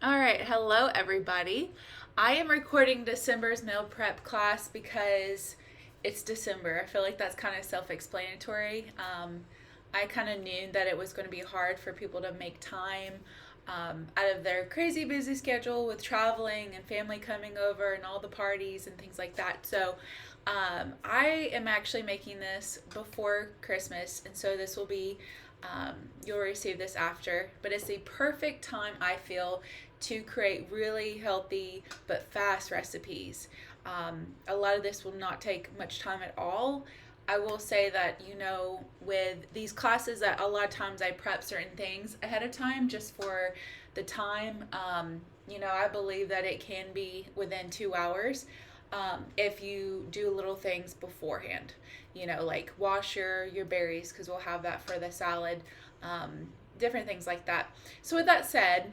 All right, hello everybody. I am recording December's meal prep class because it's December. I feel like that's kind of self explanatory. I kind of knew that it was going to be hard for people to make time out of their crazy busy schedule with traveling and family coming over and all the parties and things like that. So I am actually making this before Christmas, and so this will be you'll receive this after, but it's the perfect time I feel to create really healthy but fast recipes. A lot of this will not take much time at all. I will say that, with these classes, that a lot of times I prep certain things ahead of time just for the time. I believe that it can be within 2 hours if you do little things beforehand. Like wash your berries because we'll have that for the salad, different things like that. So, with that said,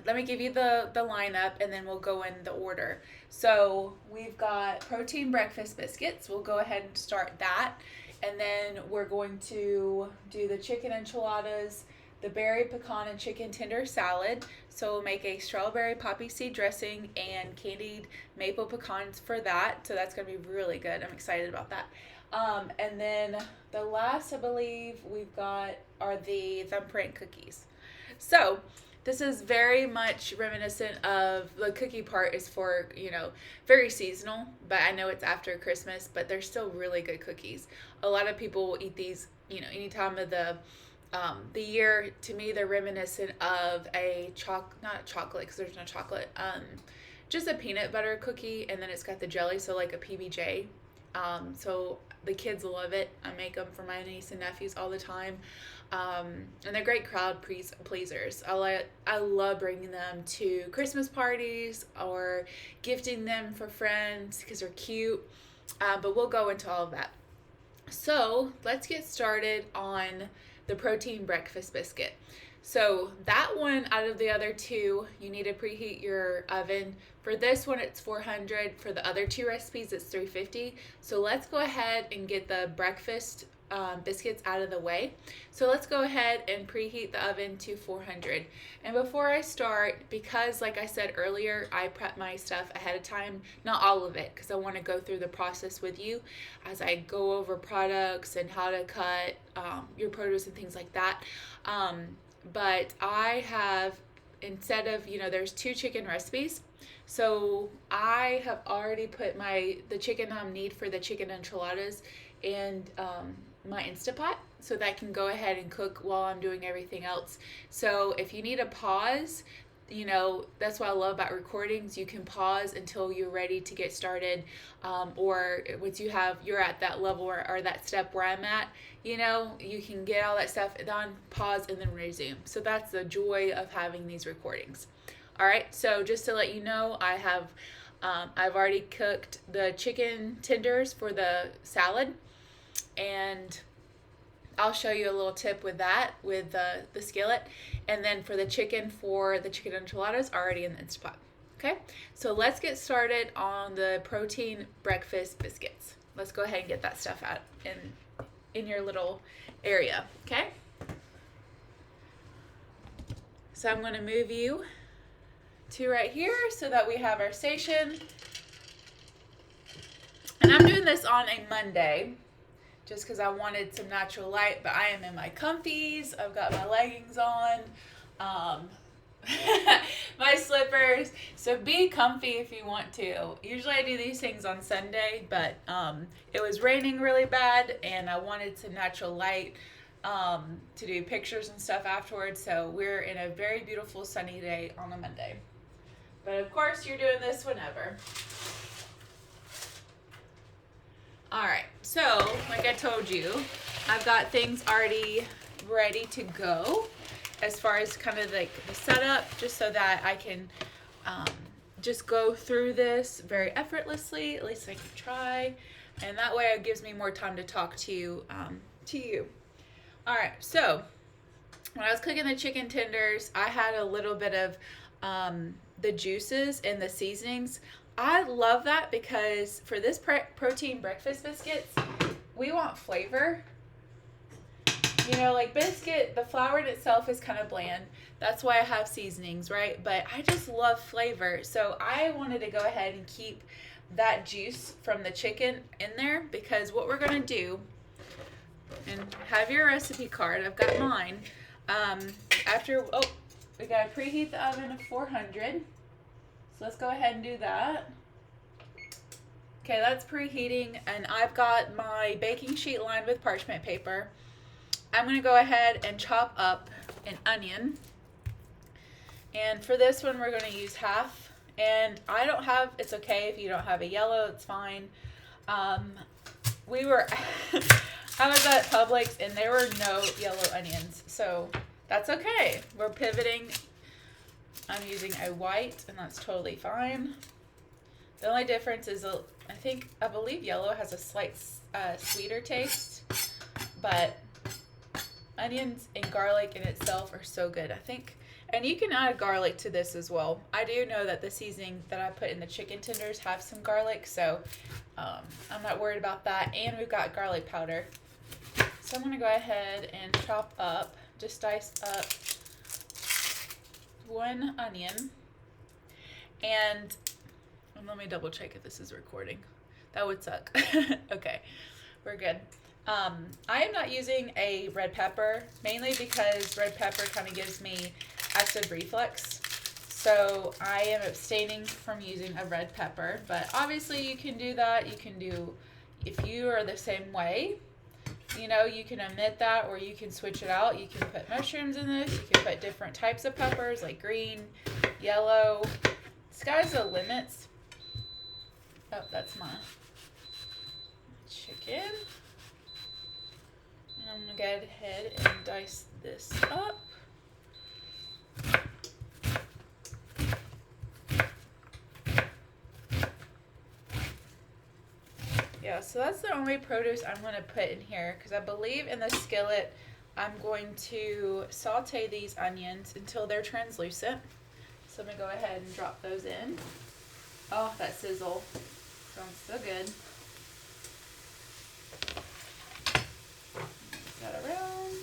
let me give you the lineup and then we'll go in the order. So we've got protein breakfast biscuits. We'll go ahead and start that. And then we're going to do the chicken enchiladas, the berry pecan and chicken tender salad. So we'll make a strawberry poppy seed dressing and candied maple pecans for that. So that's going to be really good. I'm excited about that. And then the last, I believe, we've got are the thumbprint cookies. So this is very much reminiscent of the cookie part is for, very seasonal, but I know it's after Christmas, but they're still really good cookies. A lot of people will eat these, any time of the year. To me, they're reminiscent of not chocolate because there's no chocolate, just a peanut butter cookie, and then it's got the jelly, so like a PBJ. So the kids love it. I make them for my niece and nephews all the time. And they're great crowd pleasers. I love bringing them to Christmas parties or gifting them for friends because they're cute. But we'll go into all of that. So let's get started on the protein breakfast biscuit. So that one, out of the other two, you need to preheat your oven. For this one, it's 400. For the other two recipes, it's 350. So let's go ahead and get the breakfast biscuits out of the way. So let's go ahead and preheat the oven to 400. And before I start, because like I said earlier, I prep my stuff ahead of time, not all of it, because I want to go through the process with you as I go over products and how to cut your produce and things like that. But I have, instead of, there's two chicken recipes. So I have already put the chicken I need for the chicken enchiladas and my Instapot so that I can go ahead and cook while I'm doing everything else. So if you need a pause, that's what I love about recordings. You can pause until you're ready to get started, or once you're at that level or that step where I'm at, you can get all that stuff done, pause, and then resume. So that's the joy of having these recordings. All right, so just to let you know, I've already cooked the chicken tenders for the salad, and I'll show you a little tip with that, with the skillet. And then for the chicken enchiladas, already in the Instapot. Okay, so let's get started on the protein breakfast biscuits. Let's go ahead and get that stuff out in your little area, okay? So I'm going to move you to right here so that we have our station. And I'm doing this on a Monday just because I wanted some natural light, but I am in my comfies. I've got my leggings on, my slippers. So be comfy if you want to. Usually I do these things on Sunday, but it was raining really bad and I wanted some natural light to do pictures and stuff afterwards. So we're in a very beautiful sunny day on a Monday. But of course you're doing this whenever. Alright, so like I told you, I've got things already ready to go as far as kind of like the setup, just so that I can just go through this very effortlessly, at least I can try, and that way it gives me more time to talk to you. Alright, so when I was cooking the chicken tenders, I had a little bit of the juices and the seasonings. I love that because for this protein breakfast biscuits, we want flavor. Like biscuit, the flour in itself is kind of bland. That's why I have seasonings, right? But I just love flavor. So I wanted to go ahead and keep that juice from the chicken in there, because what we're going to do, and have your recipe card, I've got mine. We got to preheat the oven to 400. So let's go ahead and do that. Okay, that's preheating, and I've got my baking sheet lined with parchment paper. I'm going to go ahead and chop up an onion. And for this one, we're going to use half. And it's okay if you don't have a yellow, it's fine. I was at Publix and there were no yellow onions, so that's okay. We're pivoting. I'm using a white, and that's totally fine. The only difference is I believe yellow has a slight sweeter taste, but onions and garlic in itself are so good, I think. And you can add garlic to this as well. I do know that the seasoning that I put in the chicken tenders have some garlic, so I'm not worried about that. And we've got garlic powder. So I'm going to go ahead and dice up one onion. And let me double check if this is recording. That would suck. Okay, we're good. I am not using a red pepper, mainly because red pepper kind of gives me acid reflux. So I am abstaining from using a red pepper, but obviously you can do that. If you are the same way, you can omit that, or you can switch it out. You can put mushrooms in this. You can put different types of peppers like green, yellow. Sky's the limits. Oh, that's my chicken. And I'm going to go ahead and dice this up. Yeah, so that's the only produce I'm going to put in here, because I believe in the skillet I'm going to saute these onions until they're translucent. So I'm going to go ahead and drop those in. Oh, that sizzle sounds so good. Mix that around.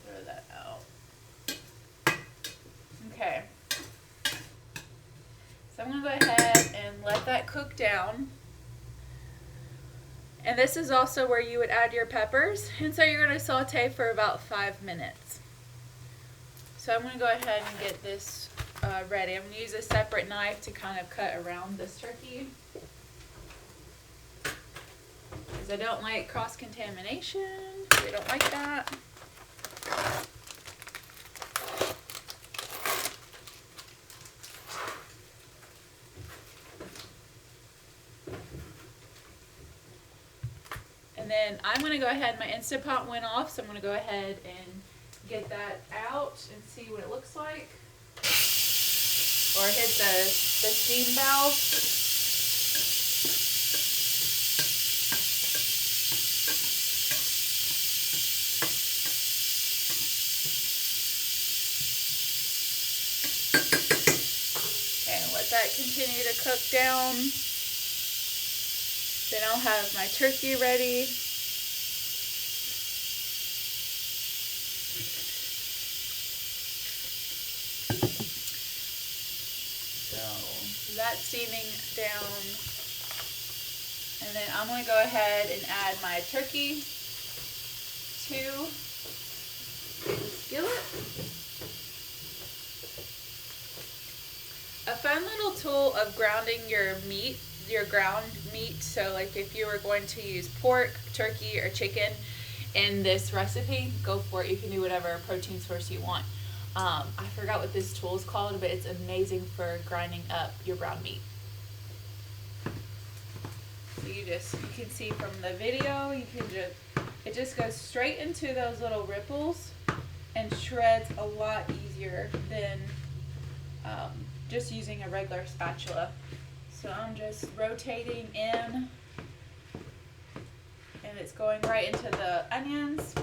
Throw that out. Okay. So I'm going to go ahead and let that cook down. And this is also where you would add your peppers. And so you're going to saute for about 5 minutes. So I'm going to go ahead and get this ready. I'm going to use a separate knife to kind of cut around this turkey, because I don't like cross-contamination. We don't like that. And then I'm going to go ahead, my Instant Pot went off, so I'm going to go ahead and get that out and see what it looks like. Or hit the steam valve. And let that continue to cook down. Then I'll have my turkey ready. So that's steaming down. And then I'm going to go ahead and add my turkey to the skillet. A fun little tool of grounding your meat, your ground meat, so like if you were going to use pork, turkey, or chicken in this recipe, go for it. You can do whatever protein source you want. I forgot what this tool is called, but it's amazing for grinding up your ground meat. So you can see from the video, it just goes straight into those little ripples and shreds a lot easier than just using a regular spatula. So I'm just rotating in, and it's going right into the onions.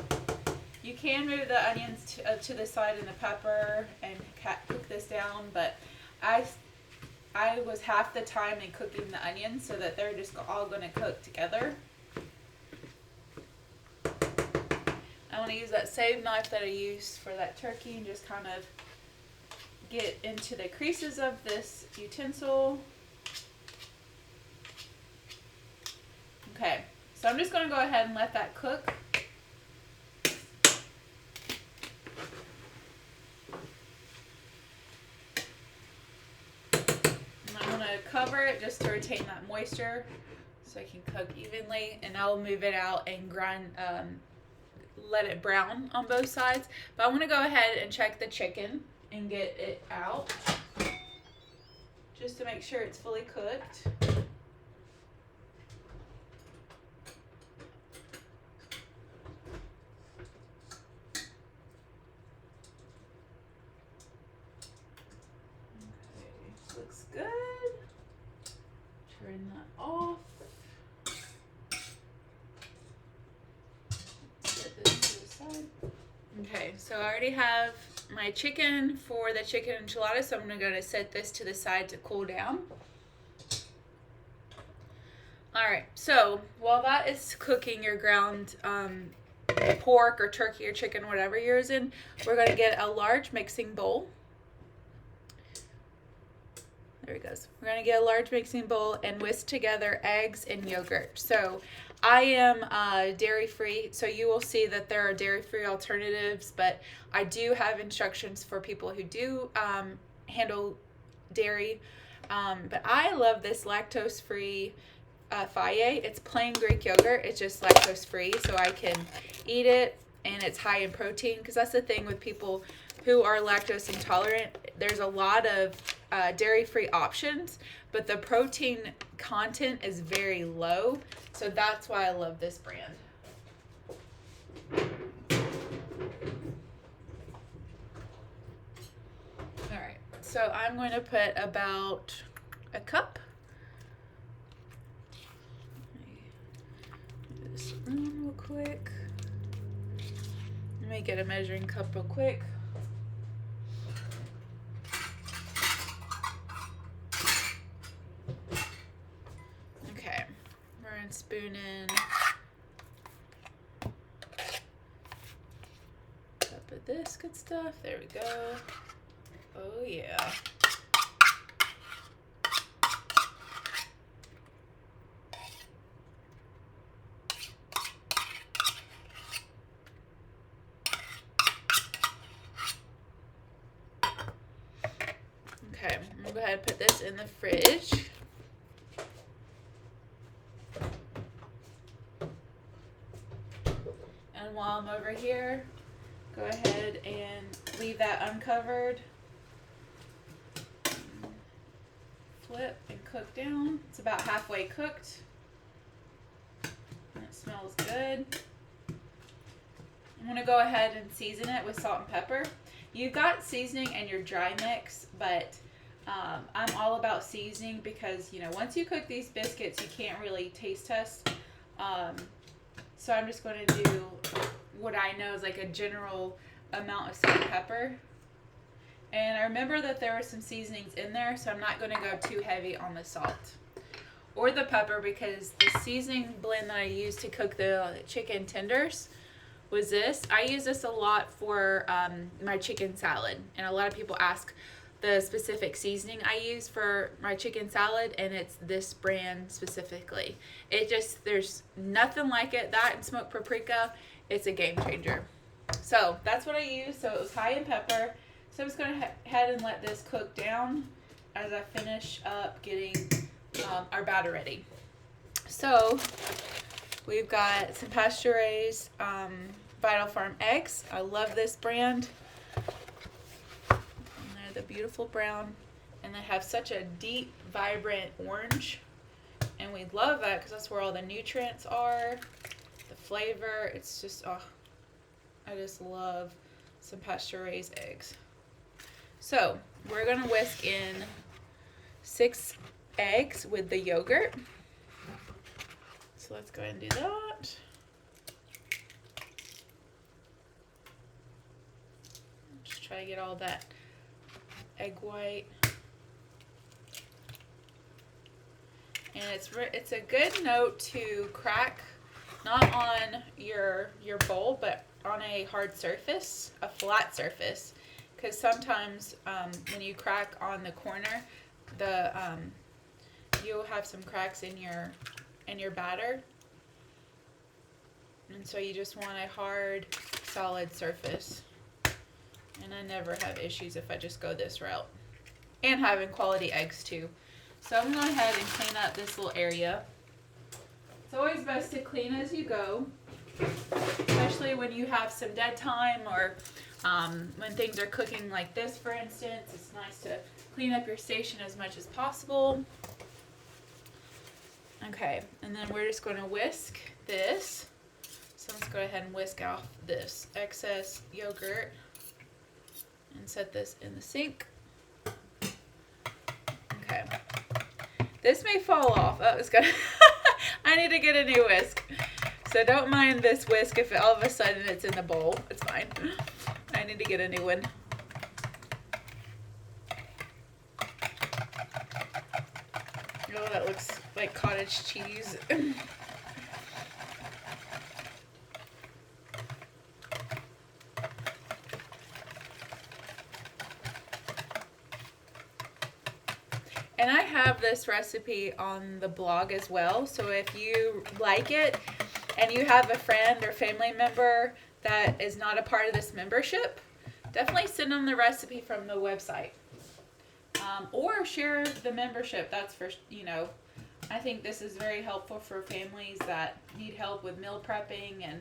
You can move the onions to the side and the pepper and cook this down, but I I was half the time in cooking the onions so that they're just all going to cook together. I want to use that same knife that I used for that turkey and just kind of get into the creases of this utensil. Okay, so I'm just going to go ahead and let that cook. And I'm going to cover it just to retain that moisture so I can cook evenly, and I'll move it out and grind, let it brown on both sides. But I want to go ahead and check the chicken and get it out just to make sure it's fully cooked. Okay, looks good. Turn that off. Set this to the side. Okay, so I already have my chicken for the chicken enchilada, so I'm going to set this to the side to cool down. Alright, so while that is cooking your ground pork or turkey or chicken, whatever you're using, we're going to get a large mixing bowl. There it goes. We're going to get a large mixing bowl and whisk together eggs and yogurt. So I am dairy-free, so you will see that there are dairy-free alternatives, but I do have instructions for people who do handle dairy. But I love this lactose-free Fage. It's plain Greek yogurt. It's just lactose-free, so I can eat it, and it's high in protein, because that's the thing with people who are lactose intolerant. There's a lot of dairy-free options, but the protein content is very low, so that's why I love this brand. Alright, so I'm going to put about a cup. Move this around real quick. Let me get a measuring cup real quick. Okay, we're going to spoon in a cup of this good stuff. There we go. Oh yeah. Okay, I'm gonna go ahead and put this in the fridge. And while I'm over here, go ahead and leave that uncovered. Flip and cook down. It's about halfway cooked. And it smells good. I'm gonna go ahead and season it with salt and pepper. You've got seasoning in your dry mix, but I'm all about seasoning because, you know, once you cook these biscuits, you can't really taste test. So I'm just going to do what I know is like a general amount of salt and pepper. And I remember that there were some seasonings in there, so I'm not going to go too heavy on the salt or the pepper, because the seasoning blend that I used to cook the chicken tenders was this. I use this a lot for my chicken salad, and a lot of people ask the specific seasoning I use for my chicken salad, and it's this brand specifically. It just, there's nothing like it. That and smoked paprika, it's a game changer. So that's what I used. So it was high in pepper. So I'm just going to head and let this cook down as I finish up getting our batter ready. So we've got some pasture-raised Vital Farm eggs. I love this brand. And they're the beautiful brown, and they have such a deep, vibrant orange. And we love that because that's where all the nutrients are, the flavor. It's just, oh, I just love some pasture-raised eggs. So we're going to whisk in 6 eggs with the yogurt. So let's go ahead and do that. Just try to get all that egg white And it's a good note to crack, not on your bowl, but on a hard surface, a flat surface, because sometimes when you crack on the corner, the you'll have some cracks in your batter, and so you just want a hard, solid surface. And I never have issues if I just go this route. And having quality eggs too. So I'm going to go ahead and clean up this little area. It's always best to clean as you go, especially when you have some dead time or when things are cooking like this, for instance. It's nice to clean up your station as much as possible. Okay, and then we're just going to whisk this. So let's go ahead and whisk off this excess yogurt and set this in the sink. Okay. This may fall off. Oh, it's gonna. I need to get a new whisk. So don't mind this whisk if all of a sudden it's in the bowl. It's fine. I need to get a new one. Oh, that looks like cottage cheese. And I have this recipe on the blog as well, so if you like it and you have a friend or family member that is not a part of this membership, definitely send them the recipe from the website. Or share the membership. That's for, I think this is very helpful for families that need help with meal prepping. And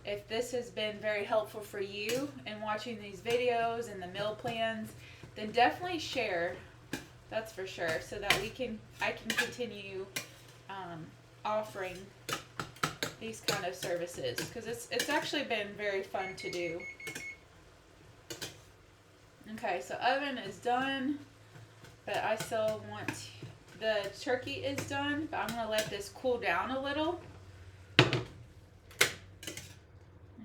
if this has been very helpful for you in watching these videos and the meal plans, then definitely share. That's for sure, so that I can continue offering these kind of services, because it's actually been very fun to do. Okay, so oven is done, but I still want the turkey is done, but I'm gonna let this cool down a little. I'm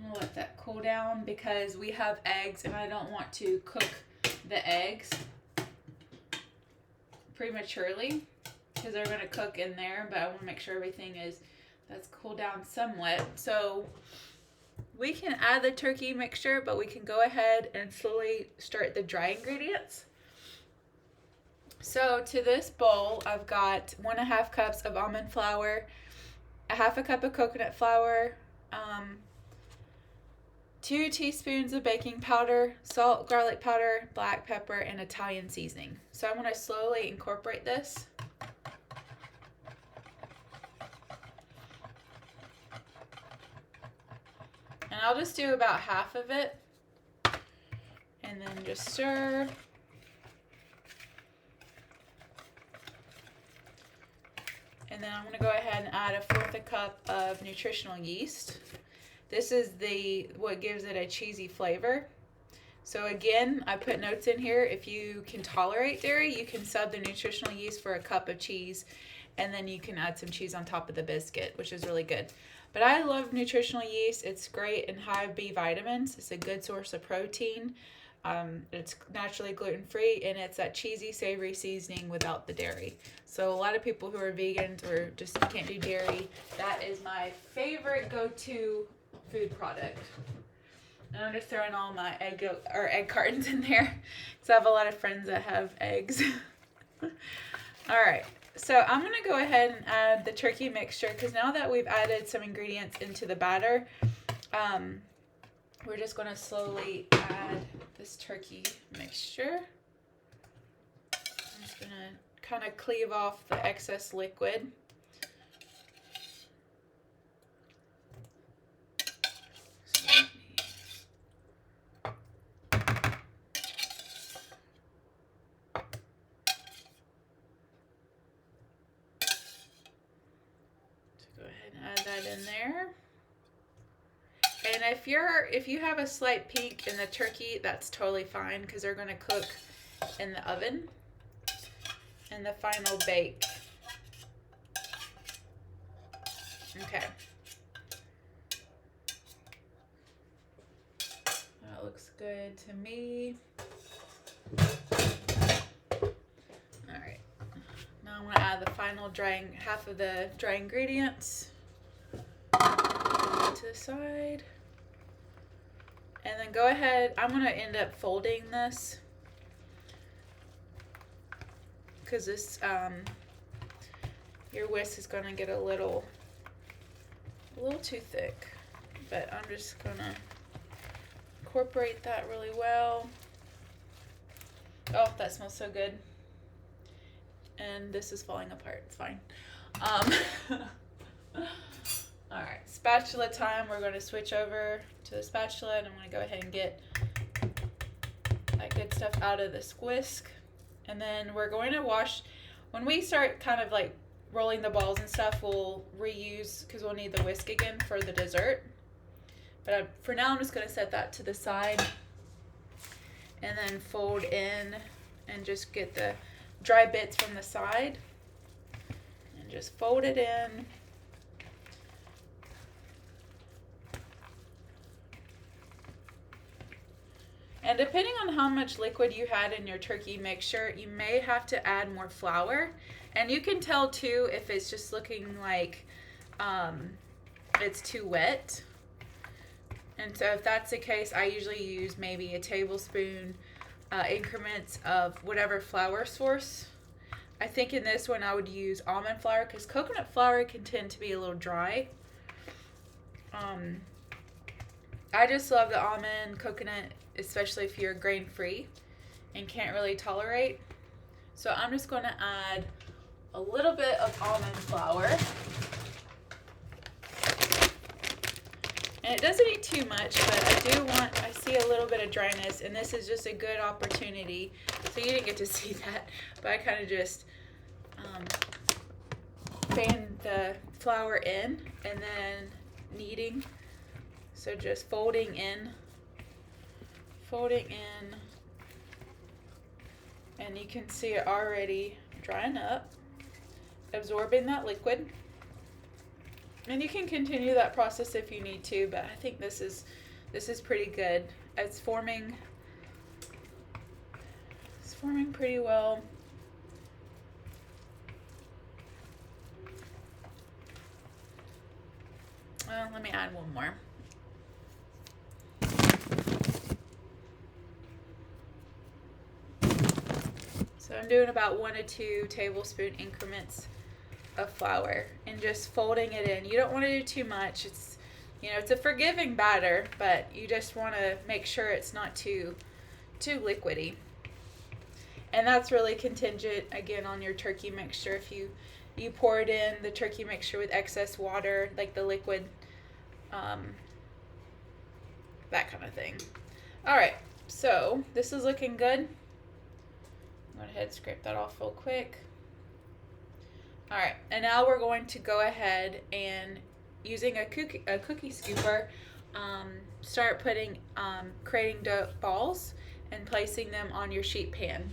gonna let that cool down because we have eggs, and I don't want to cook the eggs prematurely because they're going to cook in there, but I want to make sure everything that's cooled down somewhat. So we can add the turkey mixture, but we can go ahead and slowly start the dry ingredients. So to this bowl, I've got 1.5 cups of almond flour, 1/2 cup of coconut flour, 2 teaspoons of baking powder, salt, garlic powder, black pepper, and Italian seasoning. So I'm going to slowly incorporate this. And I'll just do about half of it. And then just stir. And then I'm going to go ahead and add 1/4 cup of nutritional yeast. This is what gives it a cheesy flavor. So again, I put notes in here. If you can tolerate dairy, you can sub the nutritional yeast for a cup of cheese, and then you can add some cheese on top of the biscuit, which is really good. But I love nutritional yeast. It's great in high B vitamins. It's a good source of protein. It's naturally gluten-free, and it's that cheesy, savory seasoning without the dairy. So a lot of people who are vegans or just can't do dairy, that is my favorite go-to food product. And I'm just throwing all my egg cartons in there because I have a lot of friends that have eggs. All right, so I'm going to go ahead and add the turkey mixture because now that we've added some ingredients into the batter, we're just going to slowly add this turkey mixture. I'm just going to kind of cleave off the excess liquid. Add that in there. And if you have a slight pink in the turkey, that's totally fine because they're going to cook in the oven in the final bake. Okay. That looks good to me. All right. Now I'm going to add the final half of the dry ingredients to the side. And then go ahead, I'm going to end up folding this because this, your whisk is going to get a little too thick. But I'm just going to incorporate that really well. Oh, that smells so good. And this is falling apart. It's fine. All right, spatula time. We're going to switch over to the spatula, and I'm going to go ahead and get that good stuff out of this whisk. And then we're going to wash. When we start kind of like rolling the balls and stuff, we'll reuse because we'll need the whisk again for the dessert. But for now, I'm just going to set that to the side and then fold in and just get the dry bits from the side and just fold it in. And depending on how much liquid you had in your turkey mixture, you may have to add more flour. And you can tell too if it's just looking like it's too wet. And so if that's the case, I usually use maybe a tablespoon increments of whatever flour source. I think in this one I would use almond flour because coconut flour can tend to be a little dry. I just love the almond coconut, especially if you're grain-free and can't really tolerate. So I'm just going to add a little bit of almond flour. And it doesn't need too much, but I see a little bit of dryness, and this is just a good opportunity. So you didn't get to see that, but I kind of just fan the flour in and then kneading. So just folding in, and you can see it already drying up, absorbing that liquid. And you can continue that process if you need to, but I think this is pretty good. It's forming pretty well. Well, let me add one more. So I'm doing about 1 to 2 tablespoon increments of flour and just folding it in. You don't want to do too much. It's a forgiving batter, but you just want to make sure it's not too liquidy. And that's really contingent again on your turkey mixture. If you pour it in the turkey mixture with excess water, like the liquid, that kind of thing. All right, so this is looking good. Go ahead and scrape that off real quick. All right, and now we're going to go ahead and using a cookie scooper, start creating dough balls and placing them on your sheet pan.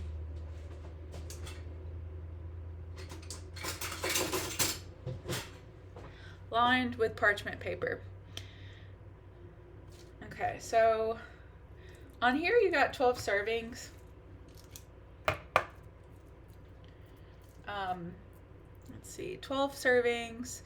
Lined with parchment paper. Okay, so on here you got 12 servings. Let's see, 12 servings,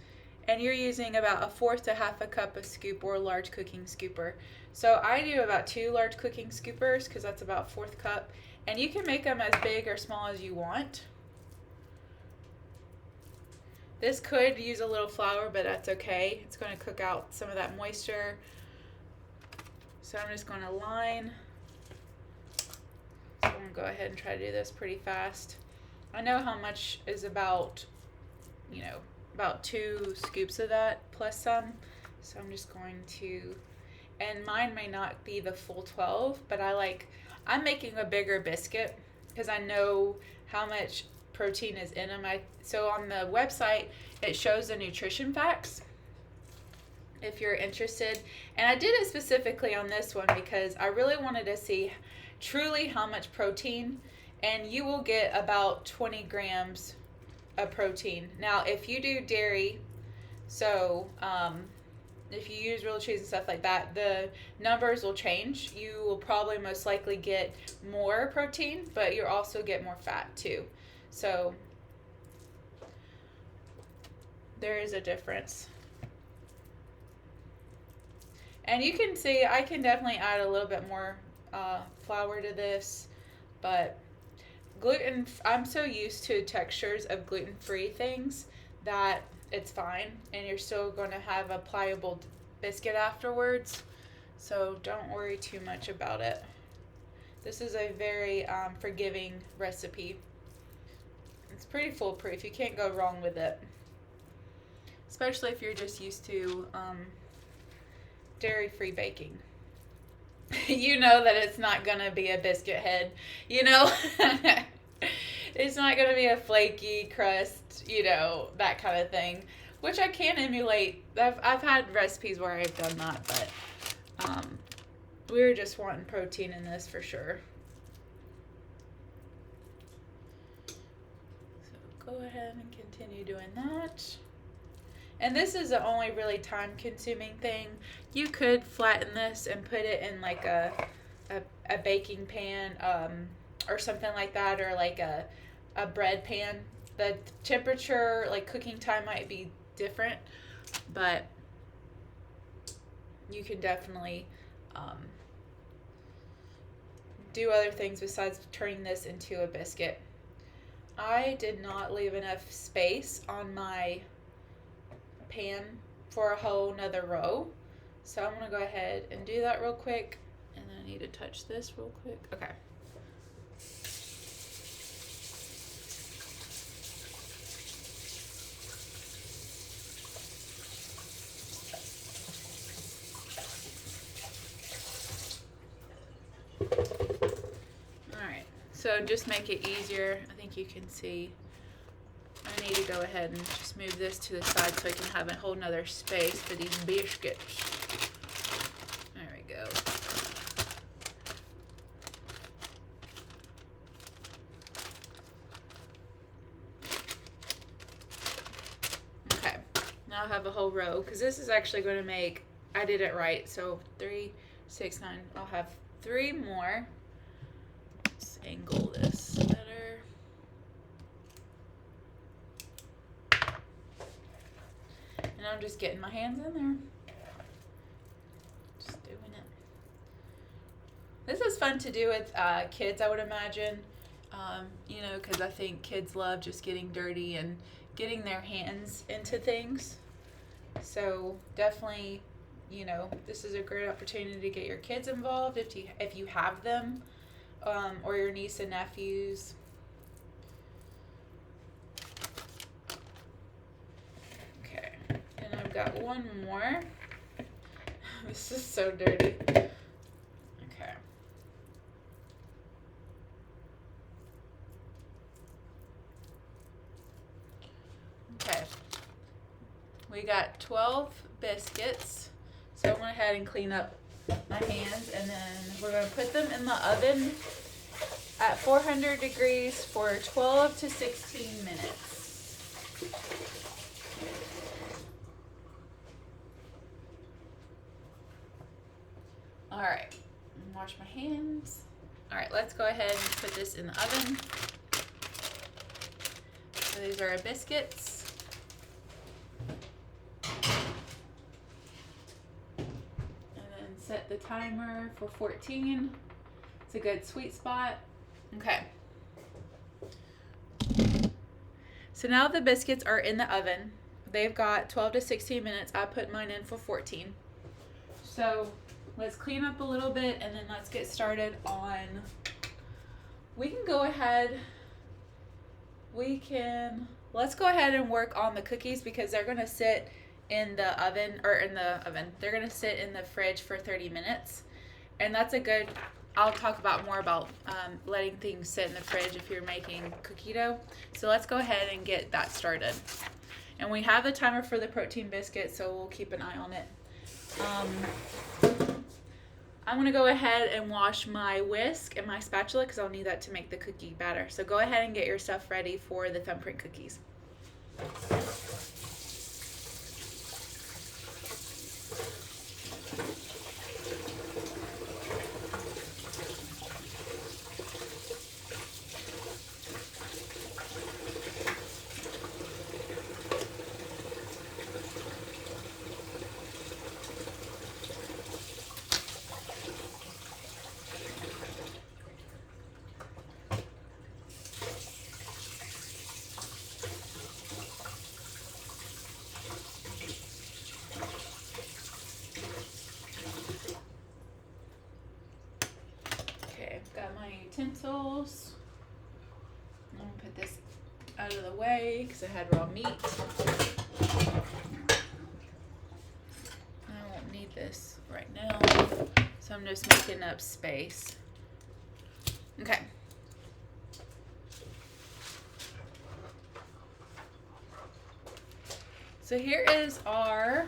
and you're using about 1/4 to 1/2 cup of scoop or large cooking scooper. So I do about 2 large cooking scoopers because that's about 1/4 cup, and you can make them as big or small as you want. This could use a little flour, but that's okay. It's going to cook out some of that moisture. So I'm just going to line. So I'm going to go ahead and try to do this pretty fast. I know how much is about 2 scoops of that plus some. So I'm just going to, and mine may not be the full 12, but I'm making a bigger biscuit because I know how much protein is in them. So on the website, it shows the nutrition facts if you're interested. And I did it specifically on this one because I really wanted to see truly how much protein, and you will get about 20 grams of protein. Now, if you do dairy, so if you use real cheese and stuff like that, the numbers will change. You will probably most likely get more protein, but you'll also get more fat too. So there is a difference. And you can see I can definitely add a little bit more flour to this, but I'm so used to textures of gluten-free things that it's fine, and you're still going to have a pliable biscuit afterwards, so don't worry too much about it. This is a very forgiving recipe. It's pretty foolproof. You can't go wrong with it, especially if you're just used to dairy-free baking. You know that it's not going to be a biscuit head, you know? It's not going to be a flaky crust, you know, that kind of thing, which I can emulate. I've had recipes where I've done that, but we're just wanting protein in this for sure. So go ahead and continue doing that. And this is the only really time-consuming thing. You could flatten this and put it in like a baking pan or something like that, or like a bread pan. The temperature, like cooking time, might be different, but you can definitely do other things besides turning this into a biscuit. I did not leave enough space on my pan for a whole nother row, so I'm gonna go ahead and do that real quick, and then I need to touch this real quick. Okay. Alright, so just make it easier, I think you can see I need to go ahead and just move this to the side so I can have a whole nother space for these biscuits. There we go. Okay, now I have a whole row, because this is actually going to make, I did it right, so 3, 6, 9, I'll have 3 more. Let's angle this better. And I'm just getting my hands in there. Just doing it. This is fun to do with kids, I would imagine. You know, because I think kids love just getting dirty and getting their hands into things. So definitely, you know, this is a great opportunity to get your kids involved if you have them, or your niece and nephews. I've got one more. This is so dirty. Okay. Okay. We got 12 biscuits. So I went ahead and clean up my hands, and then we're going to put them in the oven at 400 degrees for 12 to 16 minutes. Alright, wash my hands. Alright, let's go ahead and put this in the oven. So these are our biscuits. And then set the timer for 14. It's a good sweet spot. Okay. So now the biscuits are in the oven. They've got 12 to 16 minutes. I put mine in for 14. So let's clean up a little bit, and then let's get started on, we can go ahead, let's go ahead and work on the cookies, because they're going to sit in the oven, they're going to sit in the fridge for 30 minutes. And that's a good, I'll talk more about letting things sit in the fridge if you're making cookie dough. So let's go ahead and get that started. And we have the timer for the protein biscuit, so we'll keep an eye on it. I'm going to go ahead and wash my whisk and my spatula, because I'll need that to make the cookie batter. So go ahead and get your stuff ready for the thumbprint cookies. out of the way because I had raw meat. I won't need this right now, so I'm just making up space. Okay. So here's our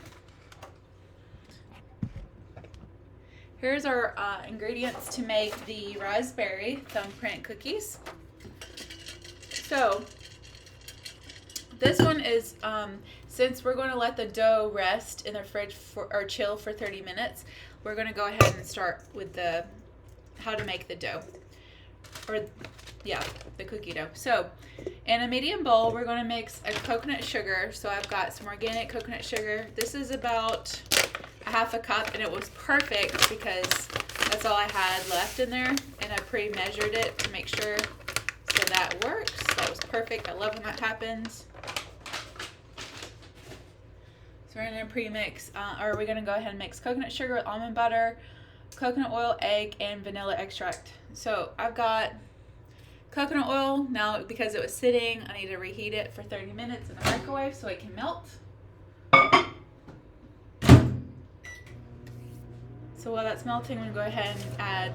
ingredients to make the raspberry thumbprint cookies. So this one is, since we're going to let the dough rest in the fridge or chill for 30 minutes, we're going to go ahead and start with how to make the dough. The cookie dough. So in a medium bowl, we're going to mix a coconut sugar. So I've got some organic coconut sugar. This is about a half a cup, and it was perfect because that's all I had left in there, and I pre-measured it to make sure. So that works. That was perfect. I love when that happens. So we're going to pre-mix, or we're going to go ahead and mix coconut sugar with almond butter, coconut oil, egg, and vanilla extract. So I've got coconut oil. Now, because it was sitting, I need to reheat it for 30 minutes in the microwave so it can melt. So while that's melting, I'm going to go ahead and add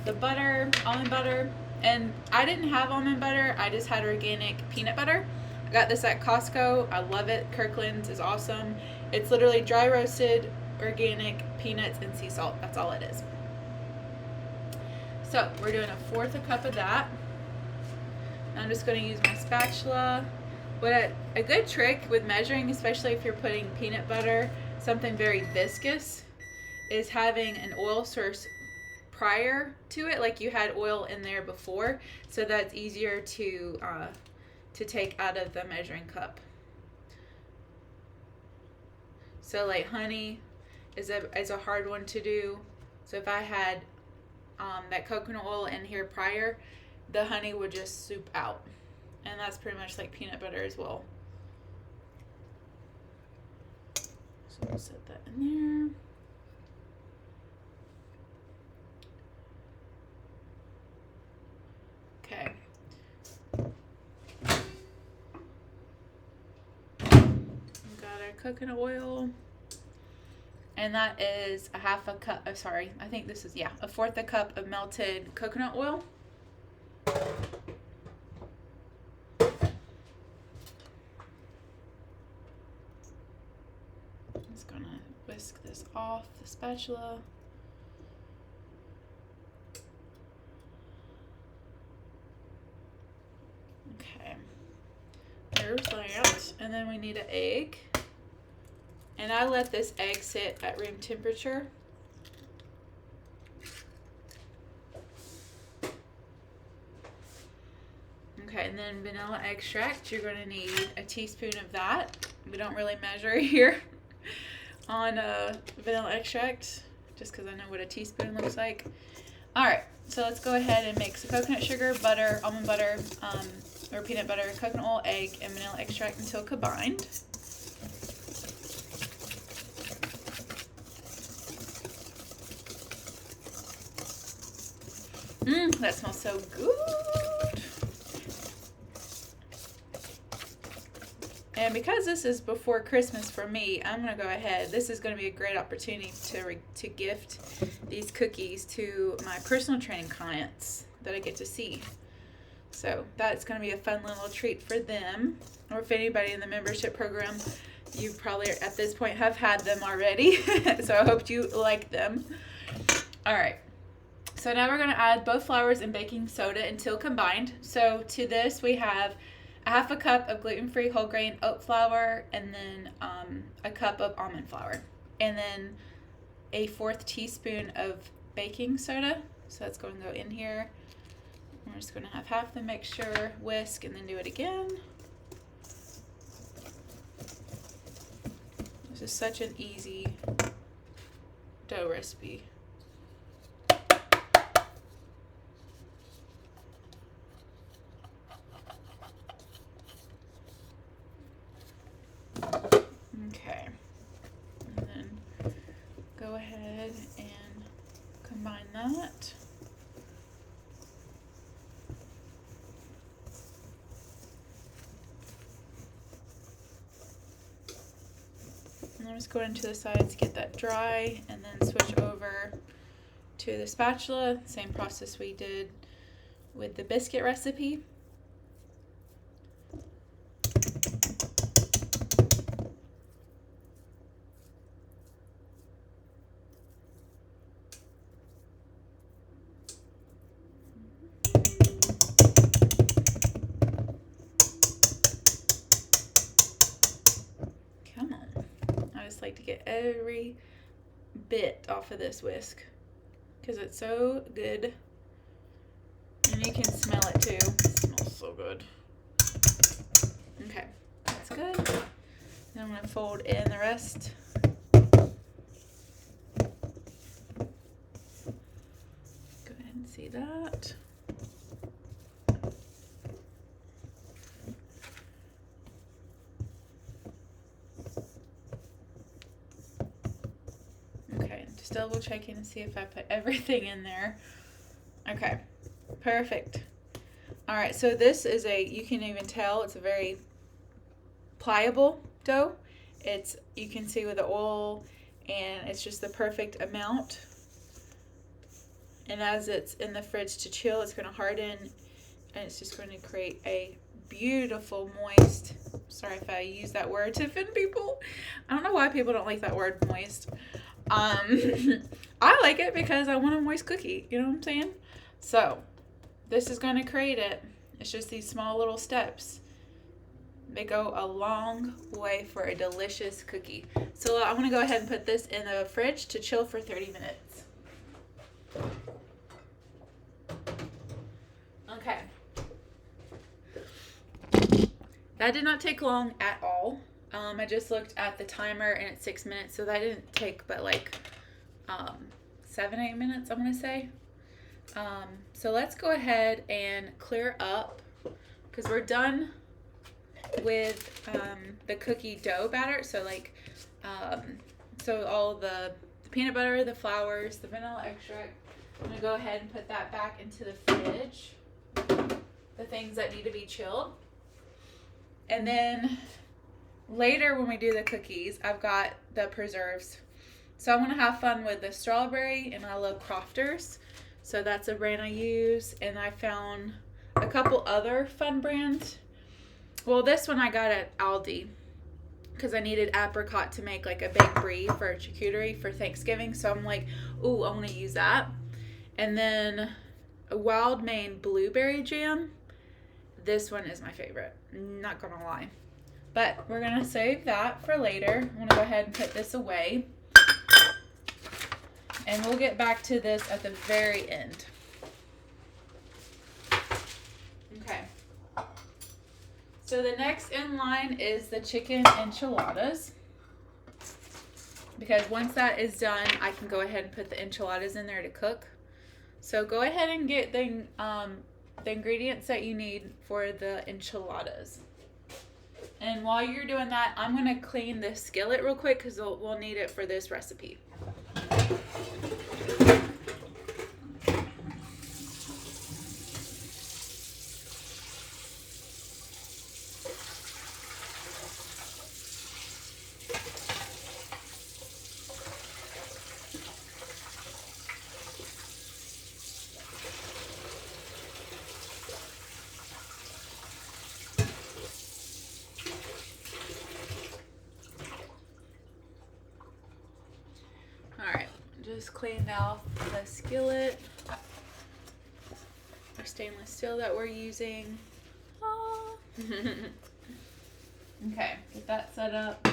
the butter, almond butter. And I didn't have almond butter. I just had organic peanut butter. I got this at Costco. I love it. Kirkland's is awesome. It's literally dry roasted, organic peanuts and sea salt. That's all it is. So we're doing 1/4 cup of that. I'm just going to use my spatula. A good trick with measuring, especially if you're putting peanut butter, something very viscous, is having an oil source prior to it, like you had oil in there before, so that's easier to take out of the measuring cup. So like honey is a hard one to do. So if I had that coconut oil in here prior, the honey would just soup out, and that's pretty much like peanut butter as well. So we'll set that in there. Okay. We've got our coconut oil. And that is a 1/2 cup, I think this is, 1/4 cup of melted coconut oil. I'm just gonna whisk this off the spatula. Okay, there's that. And then we need an egg. And I let this egg sit at room temperature. Okay, and then vanilla extract. You're going to need a teaspoon of that. We don't really measure here on vanilla extract, just because I know what a teaspoon looks like. All right, so let's go ahead and mix the coconut sugar, butter, almond butter, or peanut butter, coconut oil, egg, and vanilla extract until combined. That smells so good. And because this is before Christmas for me, I'm going to go ahead. This is going to be a great opportunity to gift these cookies to my personal training clients that I get to see. So that's going to be a fun little treat for them. Or if anybody in the membership program, you probably at this point have had them already. So I hope you like them. All right. So now we're going to add both flours and baking soda until combined. So to this we have a 1/2 cup of gluten-free whole grain oat flour, and then a cup of almond flour, and then a 1/4 teaspoon of baking soda. So that's going to go in here. We're just going to have half the mixture, whisk, and then do it again. This is such an easy dough recipe. Okay, and then go ahead and combine that. I'm just going to the sides to get that dry, and then switch over to the spatula. Same process we did with the biscuit recipe. Come on. I just like to get every bit off of this whisk because it's so good. And you can smell it too. It smells so good. Okay, that's good. Then I'm going to fold in the rest. Go ahead and see that. Okay, just double checking to see if I put everything in there. Okay, perfect. All right, so this is you can even tell it's a very pliable dough. You can see with the oil, and it's just the perfect amount. And as it's in the fridge to chill, it's going to harden, and it's just going to create a beautiful, moist, sorry if I use that word to offend people. I don't know why people don't like that word, moist. I like it because I want a moist cookie, you know what I'm saying? So this is going to create it. It's just these small little steps. They go a long way for a delicious cookie. So I'm going to go ahead and put this in the fridge to chill for 30 minutes. Okay. That did not take long at all. I just looked at the timer and it's 6 minutes, so that didn't take but like 7-8 minutes, I'm going to say. So let's go ahead and clear up because we're done with the cookie dough batter. So like so all the peanut butter, the flours, the vanilla extract, I'm gonna go ahead and put that back into the fridge, the things that need to be chilled. And then later when we do the cookies, I've got the preserves. So I'm gonna have fun with the strawberry, and I love Crofters, so that's a brand I use. And I found a couple other fun brands. Well, this one I got at Aldi because I needed apricot to make like a baked brie for a charcuterie for Thanksgiving. So I'm like, ooh, I want to use that. And then a Wild Maine blueberry jam. This one is my favorite. Not gonna lie. But we're gonna save that for later. I'm gonna go ahead and put this away. And we'll get back to this at the very end. Okay. So the next in line is the chicken enchiladas. Because once that is done, I can go ahead and put the enchiladas in there to cook. So go ahead and get the ingredients that you need for the enchiladas. And while you're doing that, I'm going to clean this skillet real quick because we'll need it for this recipe. Just cleaned off the skillet, our stainless steel that we're using. Okay, get that set up.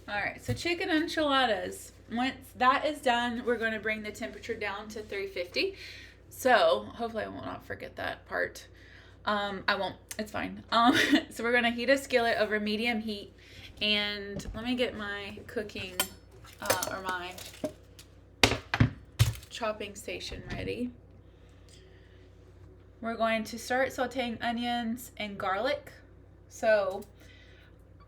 Alright, so chicken enchiladas. Once that is done, we're going to bring the temperature down to 350. So, hopefully I will not forget that part. I won't. It's fine. So we're going to heat a skillet over medium heat. And let me get my cooking or my chopping station ready. We're going to start sauteing onions and garlic. So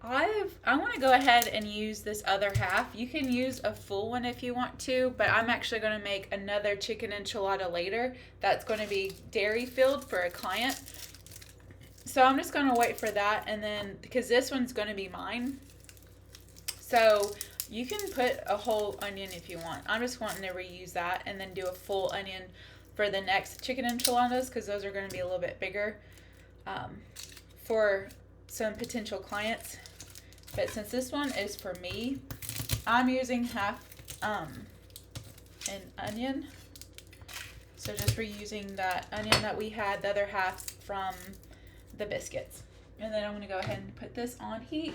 I want to go ahead and use this other half. You can use a full one if you want to, but I'm actually going to make another chicken enchilada later. That's going to be dairy filled for a client. So I'm just going to wait for that, and then because this one's going to be mine. So you can put a whole onion if you want. I'm just wanting to reuse that and then do a full onion for the next chicken enchiladas because those are going to be a little bit bigger for some potential clients. But since this one is for me, I'm using half an onion. So just reusing that onion that we had, the other half from the biscuits. And then I'm going to go ahead and put this on heat.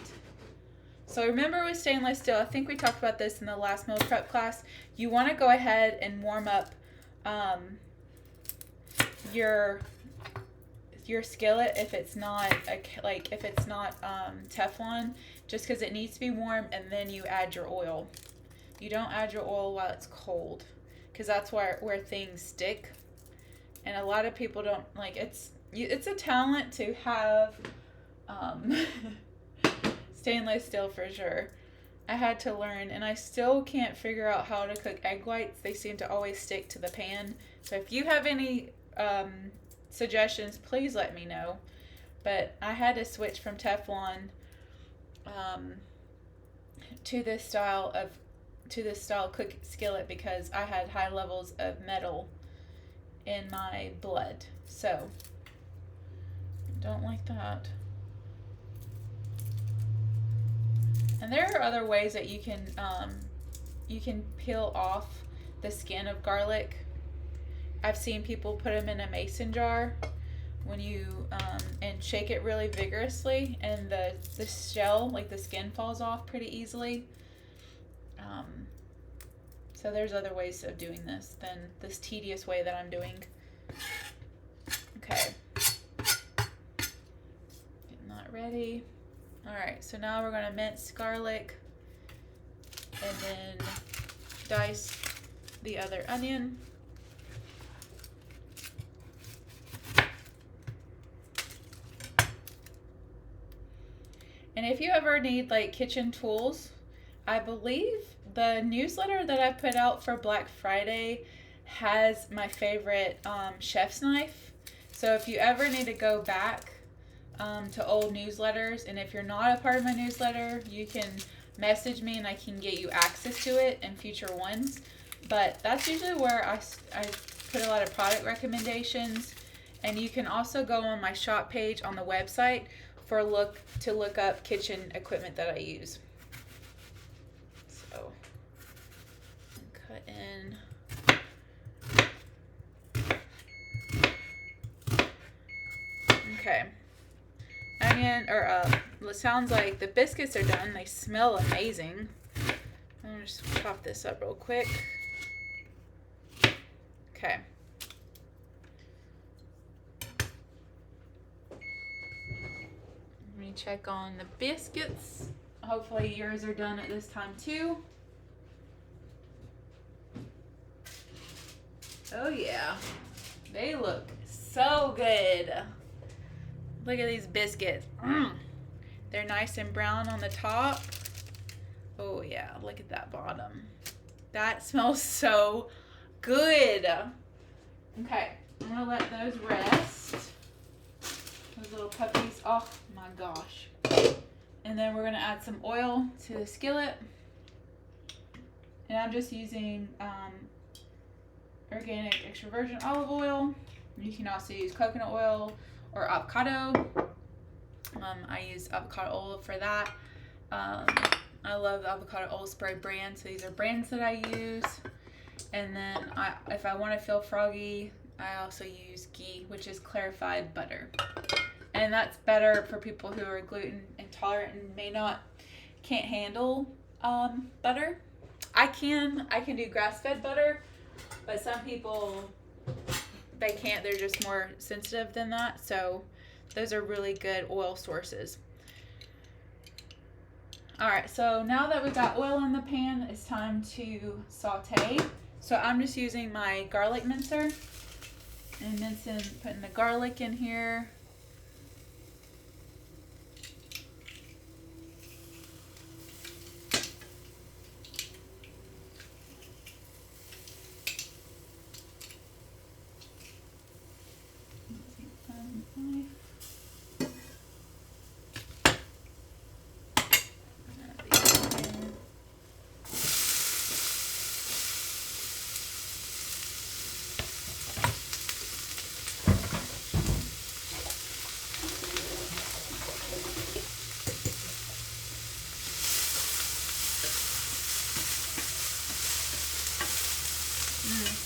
So remember with stainless steel, I think we talked about this in the last meal prep class, you want to go ahead and warm up your skillet if it's not Teflon, just because it needs to be warm, and then you add your oil. You don't add your oil while it's cold, because that's where things stick. And a lot of people don't like it's a talent to have stainless steel for sure. I had to learn, and I still can't figure out how to cook egg whites. They seem to always stick to the pan. So if you have any suggestions, please let me know. But I had to switch from Teflon to this style cook skillet because I had high levels of metal in my blood. So don't like that. And there are other ways that you can peel off the skin of garlic. I've seen people put them in a mason jar when you and shake it really vigorously, and the shell, like the skin, falls off pretty easily. So there's other ways of doing this than this tedious way that I'm doing. Okay, getting that ready. Alright, so now we're going to mince garlic and then dice the other onion. And if you ever need like kitchen tools, I believe the newsletter that I put out for Black Friday has my favorite chef's knife. So if you ever need to go back to old newsletters, and if you're not a part of my newsletter, you can message me and I can get you access to it in future ones. But that's usually where I put a lot of product recommendations, and you can also go on my shop page on the website to look up kitchen equipment that I use. So cut in. Okay. Onion, it sounds like the biscuits are done. They smell amazing. I'm gonna just chop this up real quick. Okay. Let me check on the biscuits. Hopefully yours are done at this time too. Oh yeah. They look so good. Look at these biscuits. They're nice and brown on the top. Oh yeah, look at that bottom. That smells so good. Okay, I'm gonna let those rest. Those little puppies, oh my gosh. And then we're gonna add some oil to the skillet. And I'm just using organic extra virgin olive oil. You can also use coconut oil or avocado. I use avocado oil for that. I love the avocado oil spray brand, so these are brands that I use. And then if I want to feel froggy, I also use ghee, which is clarified butter. And that's better for people who are gluten intolerant and can't handle butter. I can do grass-fed butter, but some people, they can't. They're just more sensitive than that. So those are really good oil sources. All right, so now that we've got oil in the pan, it's time to saute. So I'm just using my garlic mincer and putting the garlic in here.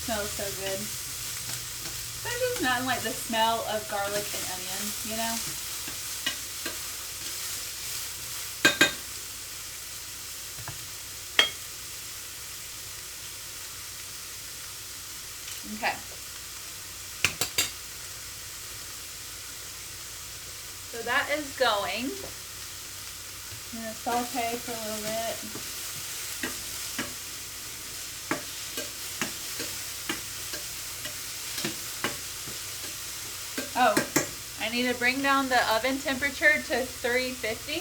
Smells so good. There's just nothing like the smell of garlic and onion, you know? Okay. So that is going. I'm going to saute for a little bit. Oh, I need to bring down the oven temperature to 350.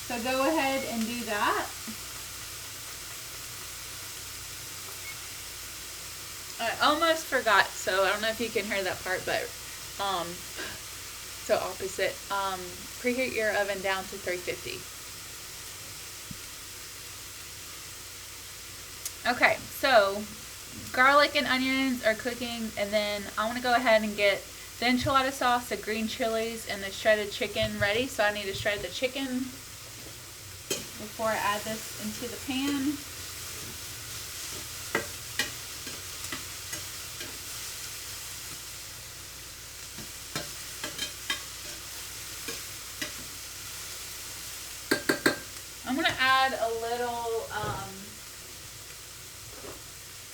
So go ahead and do that. I almost forgot, so I don't know if you can hear that part, but so opposite. Preheat your oven down to 350. Okay, so garlic and onions are cooking, and then I want to go ahead and get the enchilada sauce, the green chilies, and the shredded chicken ready. So I need to shred the chicken before I add this into the pan. I'm going to add a little,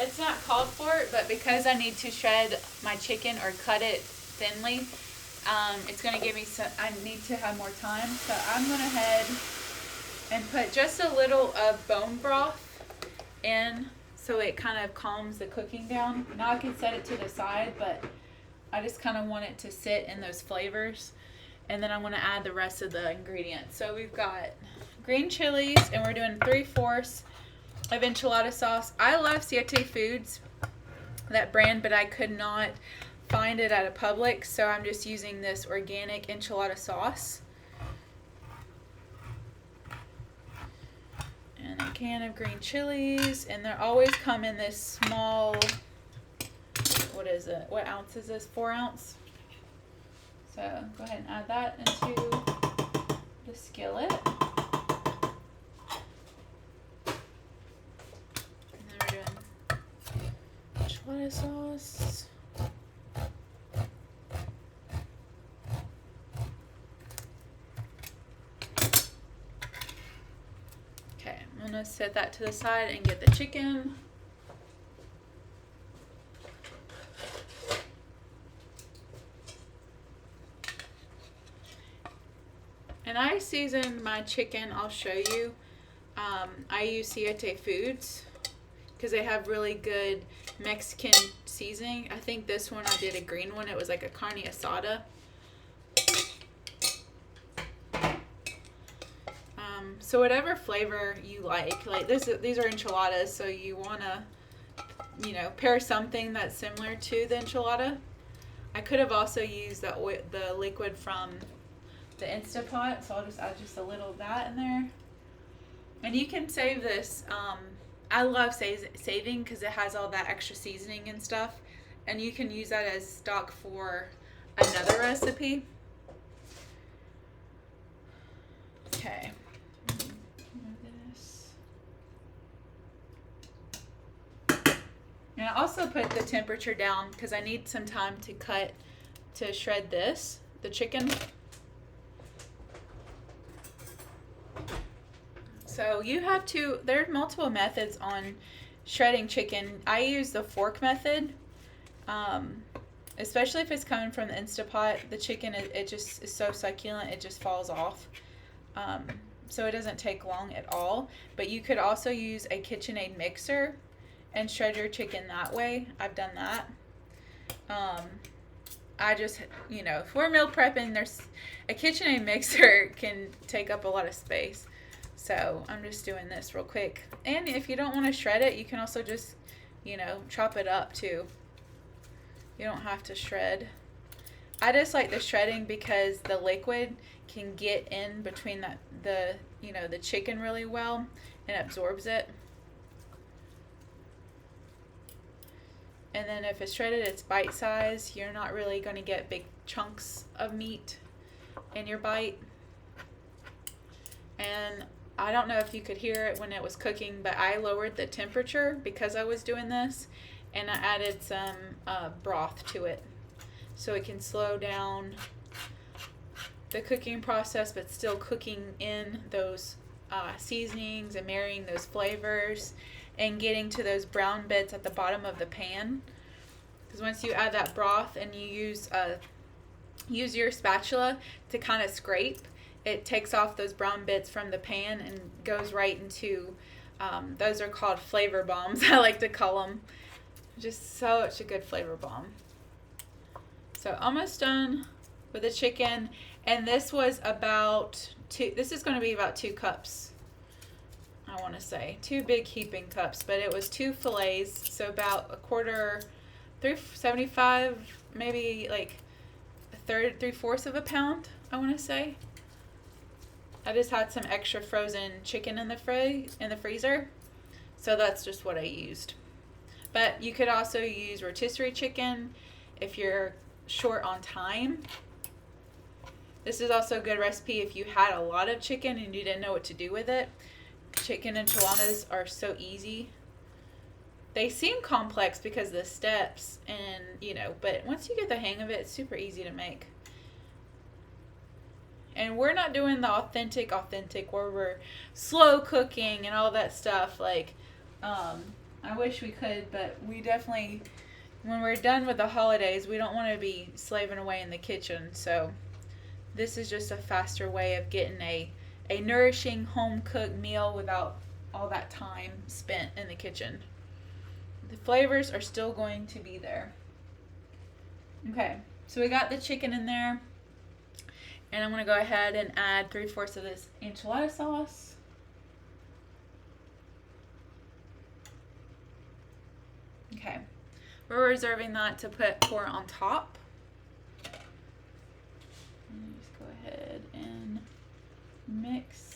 it's not called for it, but because I need to shred my chicken or cut it thinly, it's going to give me some, I need to have more time. So I'm going to head and put just a little of bone broth in so it kind of calms the cooking down. Now I can set it to the side, but I just kind of want it to sit in those flavors. And then I'm going to add the rest of the ingredients. So we've got green chilies, and we're doing 3/4 of enchilada sauce. I love Siete Foods, that brand, but I could not find it at a Publix, so I'm just using this organic enchilada sauce. And a can of green chilies, and they always come in this small, what is it? What ounce is this? 4 ounce? So go ahead and add that into the skillet. And then we're doing enchilada sauce. Okay, I'm gonna set that to the side and get the chicken. And I seasoned my chicken, I'll show you. I use Siete Foods because they have really good Mexican seasoning. I think this one I did a green one. It was like a carne asada. So whatever flavor you like this, these are enchiladas, so you want to, you know, pair something that's similar to the enchilada. I could have also used the liquid from the Instapot, so I'll just add just a little of that in there. And you can save this. I love saving because it has all that extra seasoning and stuff, and you can use that as stock for another recipe. Okay. And I also put the temperature down because I need some time to shred the chicken. So you have to, there's multiple methods on shredding chicken. I use the fork method, especially if it's coming from the Instapot. The chicken, it just is so succulent, it just falls off. So it doesn't take long at all. But you could also use a KitchenAid mixer and shred your chicken that way. I've done that. I just, you know, if we're meal prepping, there's a KitchenAid mixer can take up a lot of space. So I'm just doing this real quick. And if you don't want to shred it, you can also just, you know, chop it up too. You don't have to shred. I just like the shredding because the liquid can get in between the chicken really well and absorbs it. And then if it's shredded, it's bite size. You're not really going to get big chunks of meat in your bite. And I don't know if you could hear it when it was cooking, but I lowered the temperature because I was doing this. and I added some broth to it so it can slow down the cooking process, but still cooking in those seasonings and marrying those flavors and getting to those brown bits at the bottom of the pan. Because once you add that broth and you use your spatula to kind of scrape, it takes off those brown bits from the pan and goes right into, those are called flavor bombs, I like to call them. Just such a good flavor bomb. So almost done with the chicken. And this was about this is going to be about 2 cups. I want to say 2 big heaping cups, but it was 2 fillets. So about a quarter, 375, maybe like a third, 3/4 of a pound, I want to say. I just had some extra frozen chicken in the freezer. So that's just what I used. But you could also use rotisserie chicken if you're short on time. This is also a good recipe if you had a lot of chicken and you didn't know what to do with it. Chicken enchiladas are so easy. They seem complex because of the steps and, but once you get the hang of it, it's super easy to make. And we're not doing the authentic where we're slow cooking and all that stuff. Like, I wish we could, but we definitely, when we're done with the holidays, we don't want to be slaving away in the kitchen. So this is just a faster way of getting a nourishing home-cooked meal without all that time spent in the kitchen. The flavors are still going to be there. Okay, so we got the chicken in there. And I'm going to go ahead and add 3/4 of this enchilada sauce. Okay, we're reserving that to pour on top. Just go ahead and mix.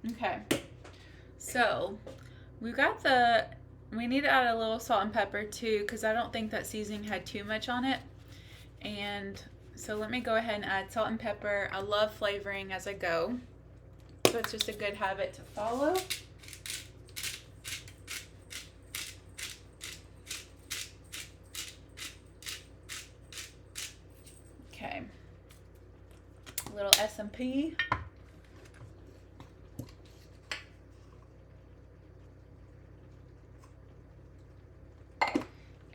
Okay, so we need to add a little salt and pepper too, because I don't think that seasoning had too much on it. And so let me go ahead and add salt and pepper. I love flavoring as I go, so it's just a good habit to follow. Okay, a little S&P.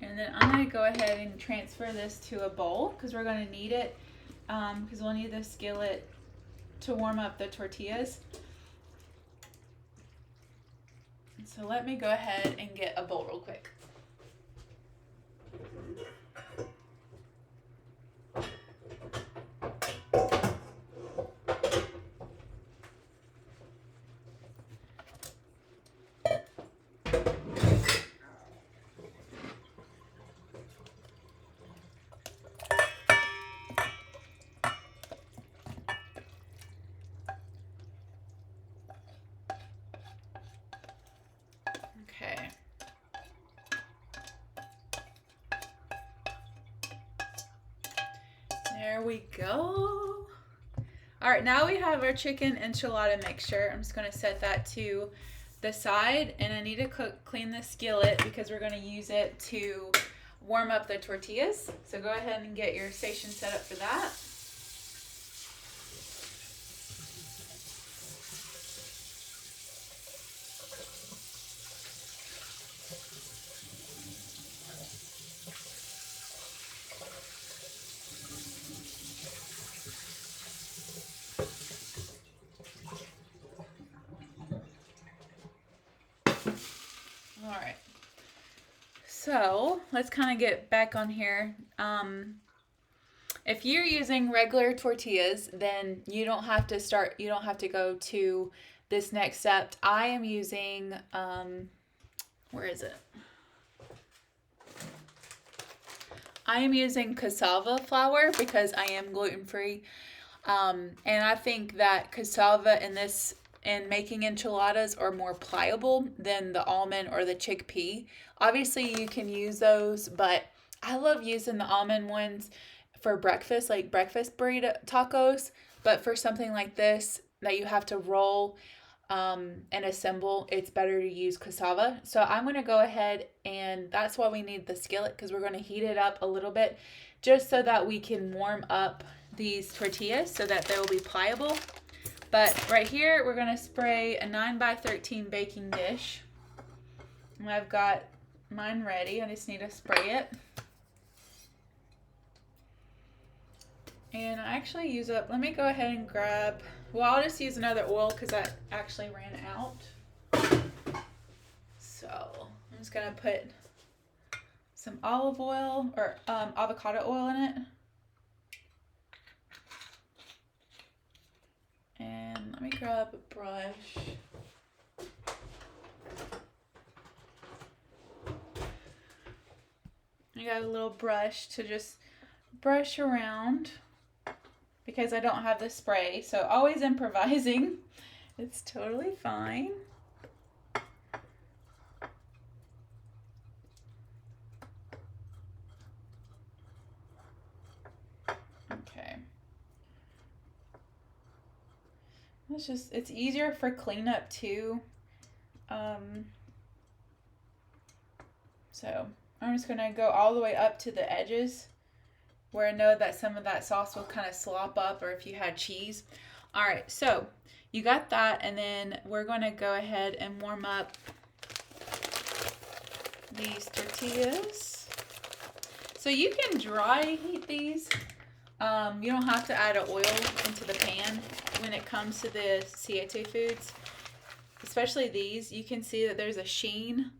And then I'm going to go ahead and transfer this to a bowl because we're going to need it, because we'll need the skillet to warm up the tortillas. So let me go ahead and get a bowl real quick. Okay. There we go. All right, now we have our chicken enchilada mixture. I'm just going to set that to the side, and I need to clean the skillet because we're going to use it to warm up the tortillas. So go ahead and get your station set up for that. All right, so let's kind of get back on here. If you're using regular tortillas, then you don't have to go to this next step. I am using, where is it? I am using cassava flour because I am gluten-free. And I think that cassava in this and making enchiladas are more pliable than the almond or the chickpea. Obviously, you can use those, but I love using the almond ones for breakfast, like breakfast burrito tacos. But for something like this that you have to roll and assemble, it's better to use cassava. So I'm going to go ahead, and that's why we need the skillet, because we're going to heat it up a little bit just so that we can warm up these tortillas so that they will be pliable. But right here, we're going to spray a 9x13 baking dish. And I've got mine ready. I just need to spray it. And I actually use up, let me go ahead and grab, well, I'll just use another oil because that actually ran out. So I'm just going to put some olive oil or avocado oil in it. And let me grab a brush. I got a little brush to just brush around because I don't have the spray. So always improvising. It's totally fine. Okay. It's easier for cleanup too. So I'm just gonna go all the way up to the edges where I know that some of that sauce will kind of slop up, or if you had cheese. All right, so you got that, and then we're gonna go ahead and warm up these tortillas. So you can dry heat these. You don't have to add oil into the pan when it comes to the Siete foods. Especially these, you can see that there's a sheen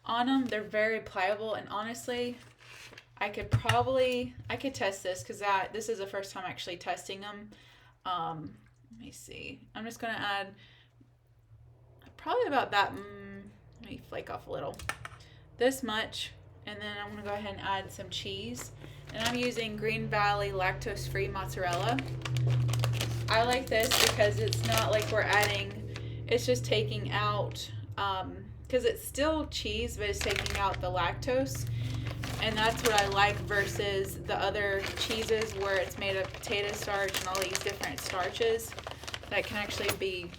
on them. They're very pliable, and honestly, I could test this because this is the first time actually testing them. Let me see. I'm just going to add probably about that. Let me flake off a little. This much. And then I'm going to go ahead and add some cheese. And I'm using Green Valley lactose-free mozzarella. I like this because it's not like we're adding, it's just taking out, because it's still cheese, but it's taking out the lactose. And that's what I like versus the other cheeses where it's made of potato starch and all these different starches that can actually be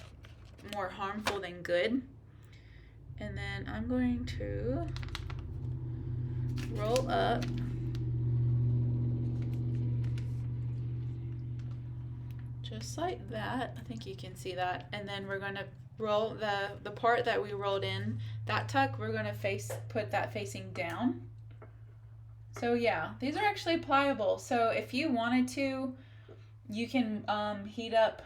more harmful than good. And then I'm going to roll up just like that. I think you can see that. And then we're going to roll the part that we rolled in, that tuck, we're going to put that facing down. So yeah, these are actually pliable. So if you wanted to, you can heat up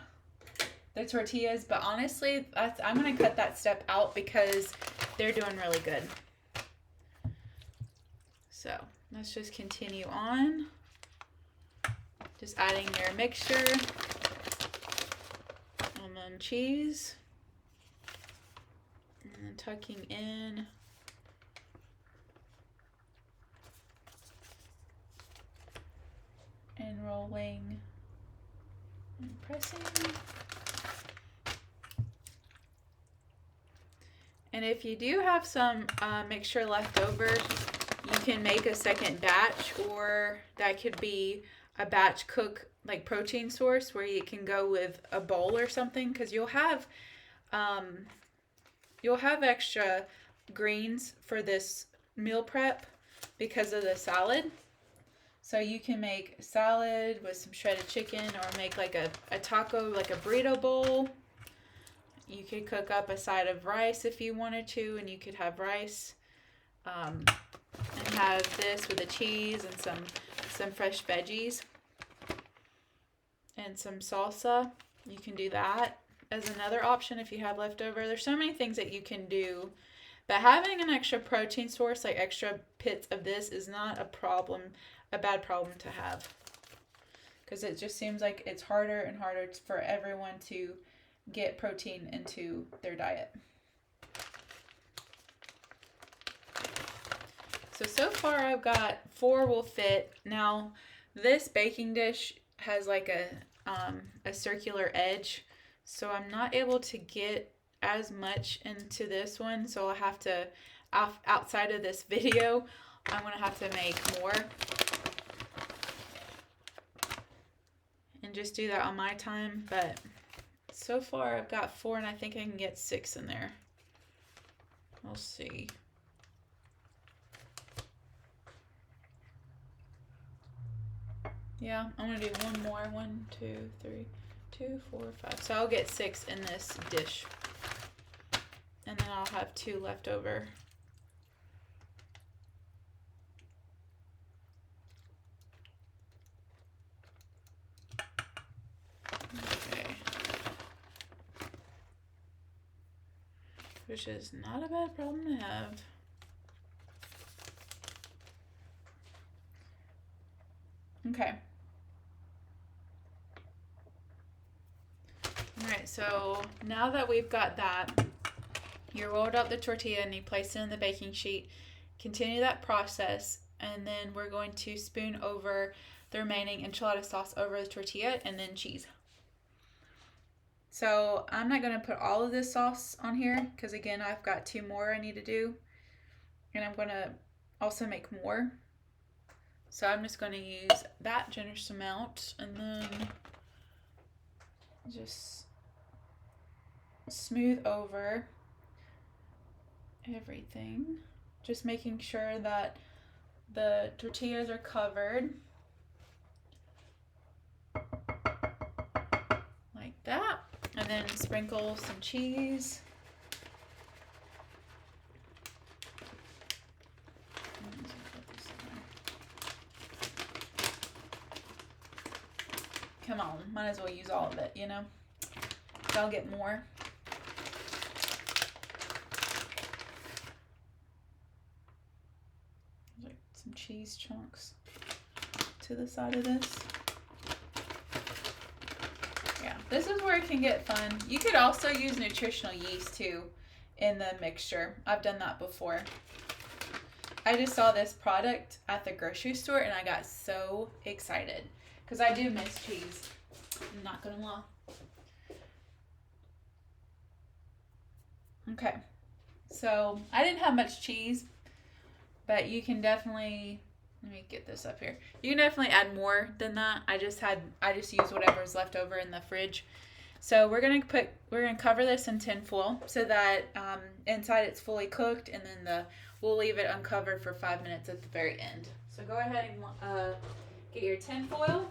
the tortillas, but honestly, I'm going to cut that step out because they're doing really good. So let's just continue on. Just adding your mixture. And then cheese. And then tucking in. And rolling. And pressing. And if you do have some mixture left over, you can make a second batch, or that could be a batch cook like protein source where you can go with a bowl or something, because you'll have extra greens for this meal prep because of the salad. So you can make salad with some shredded chicken, or make like a taco, like a burrito bowl. You could cook up a side of rice if you wanted to, and you could have rice and have this with the cheese and some fresh veggies and some salsa. You can do that as another option if you have leftover. There's so many things that you can do, but having an extra protein source, like extra pits of this, is not a bad problem to have, because it just seems like it's harder and harder for everyone to get protein into their diet. So far I've got 4 will fit. Now this baking dish has like a circular edge, So I'm not able to get as much into this one, so I'll have to, outside of this video, I'm going to have to make more. And just do that on my time, but so far I've got 4 and I think I can get 6 in there. We'll see. Yeah, I'm gonna do one more. 1, 2, 3, 2, 4, 5. So I'll get 6 in this dish. And then I'll have 2 left over. Okay. Which is not a bad problem to have. Okay. Alright, so now that we've got that, you rolled out the tortilla and you place it in the baking sheet. Continue that process, and then we're going to spoon over the remaining enchilada sauce over the tortilla and then cheese. So I'm not going to put all of this sauce on here because, again, I've got 2 more I need to do. And I'm going to also make more. So I'm just going to use that generous amount and then just smooth over everything. Just making sure that the tortillas are covered. Like that. And then sprinkle some cheese. Come on, might as well use all of it, you know? So I'll get more. Like some cheese chunks to the side of this. Yeah, this is where it can get fun. You could also use nutritional yeast too in the mixture. I've done that before. I just saw this product at the grocery store and I got so excited because I do miss cheese. I'm not gonna lie. Okay, so I didn't have much cheese, but you can definitely, let me get this up here. You can definitely add more than that. I just used whatever's left over in the fridge. So we're gonna cover this in tin foil so that inside it's fully cooked, and then we'll leave it uncovered for 5 minutes at the very end. So go ahead and get your tin foil.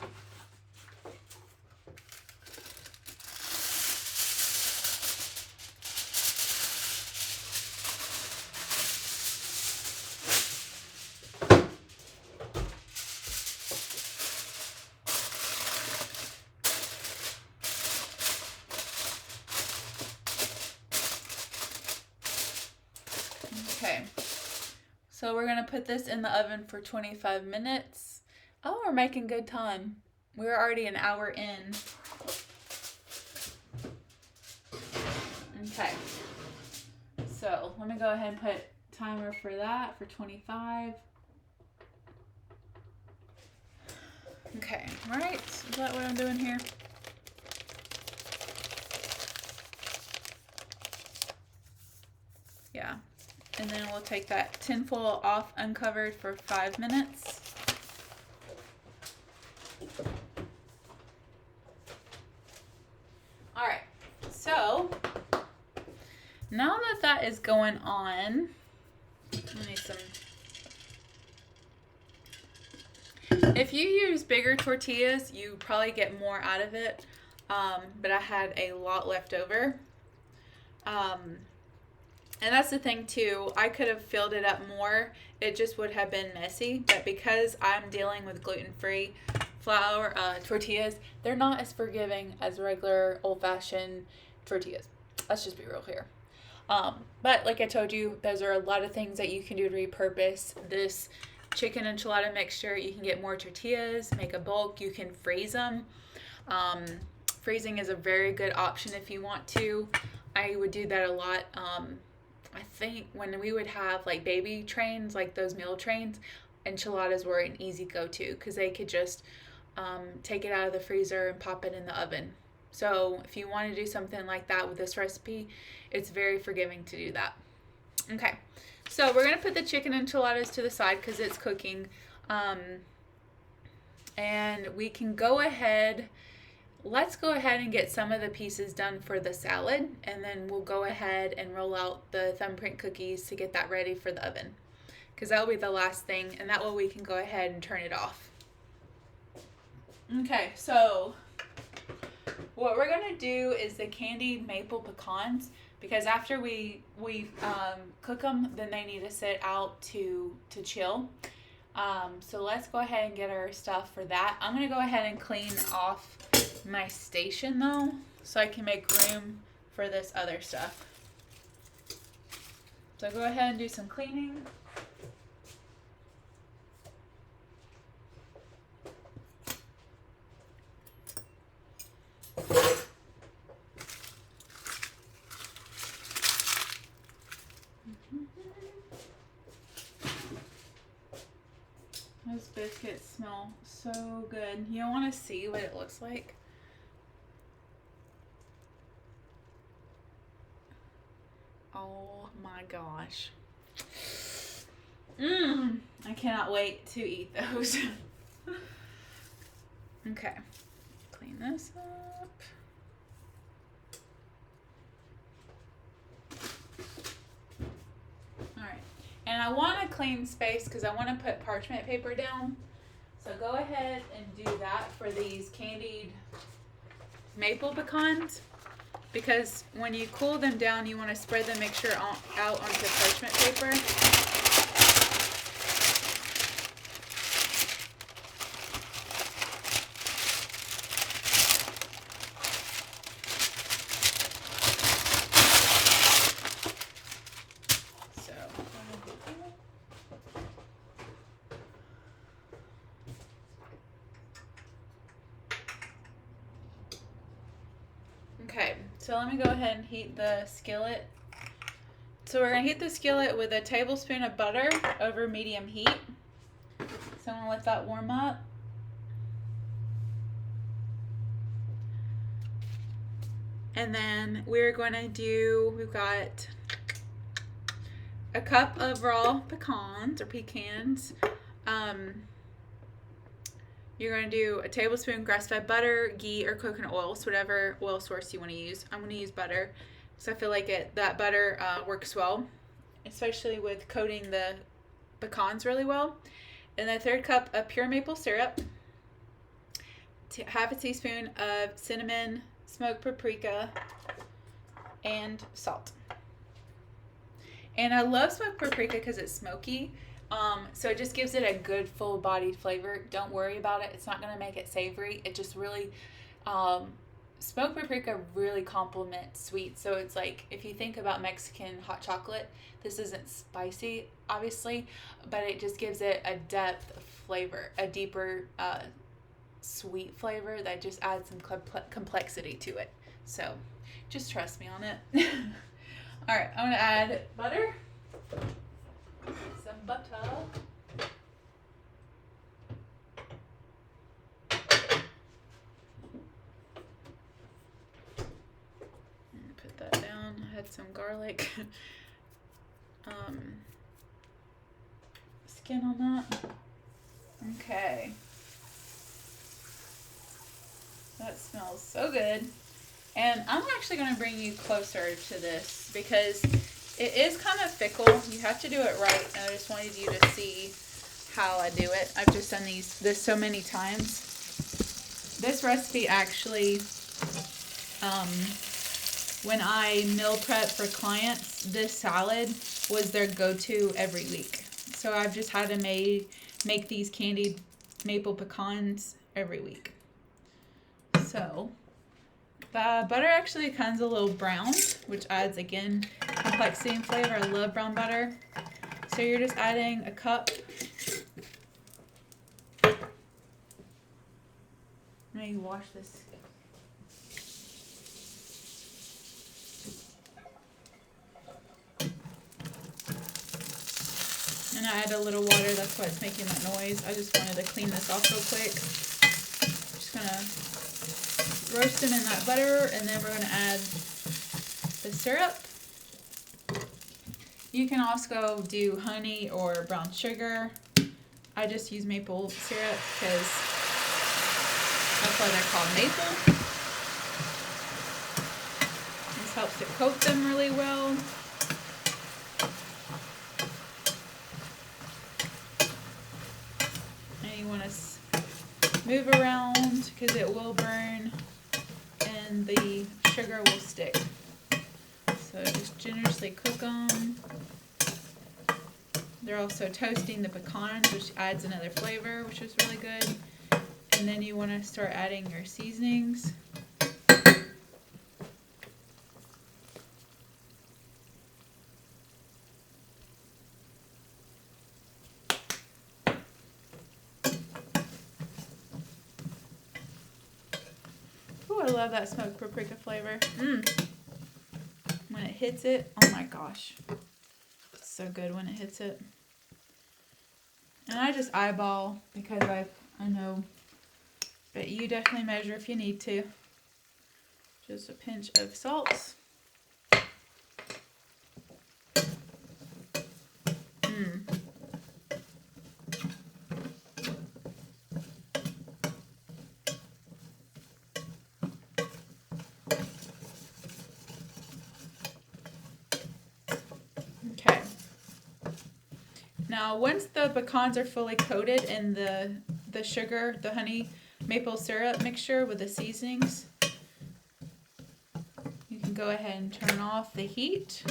Okay, so we're gonna put this in the oven for 25 minutes. Oh, we're making good time. We're already an hour in. Okay, so let me go ahead and put timer for that for 25. Okay, right, is that what I'm doing here? Yeah. And then we'll take that tin foil off uncovered for 5 minutes. All right, so now that that is going on, I need some. If you use bigger tortillas, you probably get more out of it, but I had a lot left over. And that's the thing too, I could have filled it up more, it just would have been messy, but because I'm dealing with gluten-free flour tortillas, they're not as forgiving as regular old-fashioned tortillas. Let's just be real here. But like I told you, those are a lot of things that you can do to repurpose this chicken enchilada mixture. You can get more tortillas, make a bulk, you can freeze them. Freezing is a very good option if you want to. I would do that a lot. I think when we would have like baby trains, like those meal trains, enchiladas were an easy go-to because they could just take it out of the freezer and pop it in the oven. So if you want to do something like that with this recipe, it's very forgiving to do that. Okay, so we're going to put the chicken enchiladas to the side because it's cooking. And we can go ahead, let's go ahead and get some of the pieces done for the salad, and then we'll go ahead and roll out the thumbprint cookies to get that ready for the oven, because that will be the last thing, and that way we can go ahead and turn it off. Okay, so what we're going to do is the candied maple pecans, because after we cook them, then they need to sit out to chill. So let's go ahead and get our stuff for that. I'm going to go ahead and clean off my station though, so I can make room for this other stuff. So go ahead and do some cleaning. Those biscuits smell so good. You don't want to see what it looks like? Oh my gosh. I cannot wait to eat those. Okay. Clean this up. Alright. And I want a clean space because I want to put parchment paper down. So go ahead and do that for these candied maple pecans. Because when you cool them down, you want to spread the mixture out onto parchment paper. Okay, so let me go ahead and heat the skillet. So we're going to heat the skillet with a tablespoon of butter over medium heat. So I'm going to let that warm up. And then we're going to do, we've got a cup of raw pecans or pecans. You're going to do a tablespoon grass-fed butter, ghee, or coconut oil, so whatever oil source you want to use. I'm going to use butter because I feel like that butter works well, especially with coating the pecans really well. And a third cup of pure maple syrup, half a teaspoon of cinnamon, smoked paprika, and salt. And I love smoked paprika because it's smoky. So it just gives it a good full-bodied flavor. Don't worry about it. It's not going to make it savory. It just really, smoked paprika really complements sweet. So it's like, if you think about Mexican hot chocolate, this isn't spicy, obviously, but it just gives it a depth of flavor, a deeper, sweet flavor that just adds some complexity to it. So just trust me on it. All right, I'm going to add butter. Some butter. Put that down. I had some garlic skin on that. Okay. That smells so good. And I'm actually going to bring you closer to this because it is kind of fickle. You have to do it right. And I just wanted you to see how I do it. I've just done this so many times. This recipe actually, when I meal prep for clients, this salad was their go-to every week. So I've just had to make these candied maple pecans every week. So the butter actually comes a little brown, which adds, again, complexity and flavor. I love brown butter. So you're just adding a cup. Let me wash this. And I add a little water. That's why it's making that noise. I just wanted to clean this off real quick. Just gonna roasting in that butter, and then we're going to add the syrup. You can also do honey or brown sugar. I just use maple syrup because that's why they're called maple. This helps to coat them really well. And you want to move around because it will burn and the sugar will stick. So just generously cook them. They're also toasting the pecans, which adds another flavor, which is really good. And then you want to start adding your seasonings. Ooh, I love that smoked paprika flavor. When it hits it, oh my gosh. It's so good when it hits it. And I just eyeball because I know, but you definitely measure if you need to. Just a pinch of salt. Okay. Now, once the pecans are fully coated in the sugar, the honey maple syrup mixture with the seasonings, you can go ahead and turn off the heat.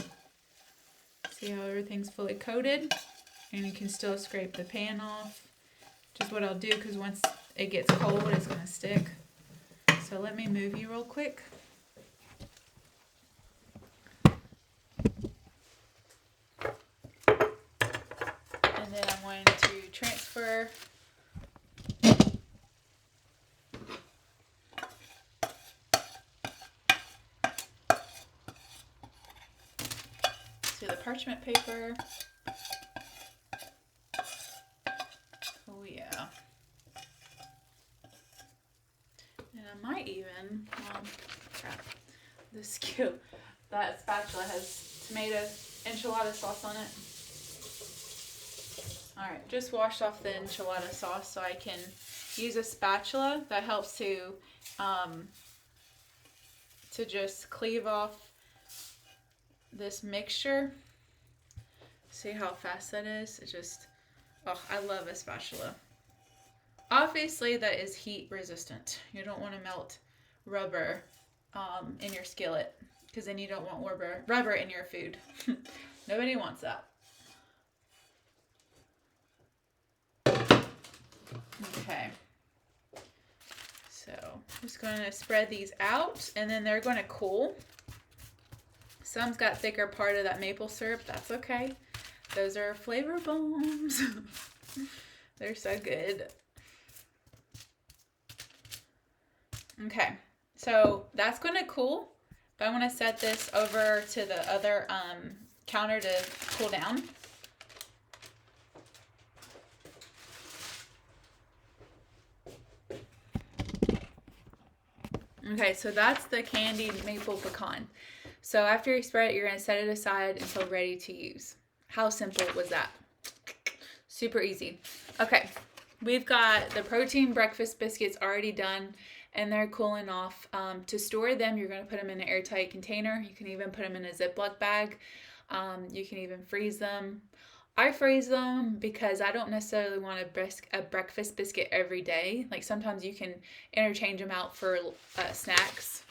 See how everything's fully coated? And you can still scrape the pan off. Just what I'll do, because once it gets cold, it's going to stick. So let me move you real quick. And then I'm going to transfer to the parchment paper. Oh yeah. And I might even, crap, that spatula has tomato enchilada sauce on it. Alright, just washed off the enchilada sauce so I can use a spatula. That helps to just cleave off this mixture. See how fast that is? It just, oh, I love a spatula. Obviously, that is heat resistant. You don't want to melt rubber in your skillet, because then you don't want rubber in your food. Nobody wants that. Okay. So I'm just going to spread these out, and then they're going to cool. Some's got thicker part of that maple syrup. That's okay. Those are flavor bombs. They're so good. Okay, so that's going to cool. But I'm going to set this over to the other counter to cool down. Okay, so that's the candied maple pecan. So after you spread it, you're going to set it aside until ready to use. How simple was that? Super easy. Okay, we've got the protein breakfast biscuits already done, and they're cooling off. To store them, you're going to put them in an airtight container. You can even put them in a Ziploc bag. You can even freeze them. I freeze them because I don't necessarily want a breakfast biscuit every day. Like sometimes you can interchange them out for snacks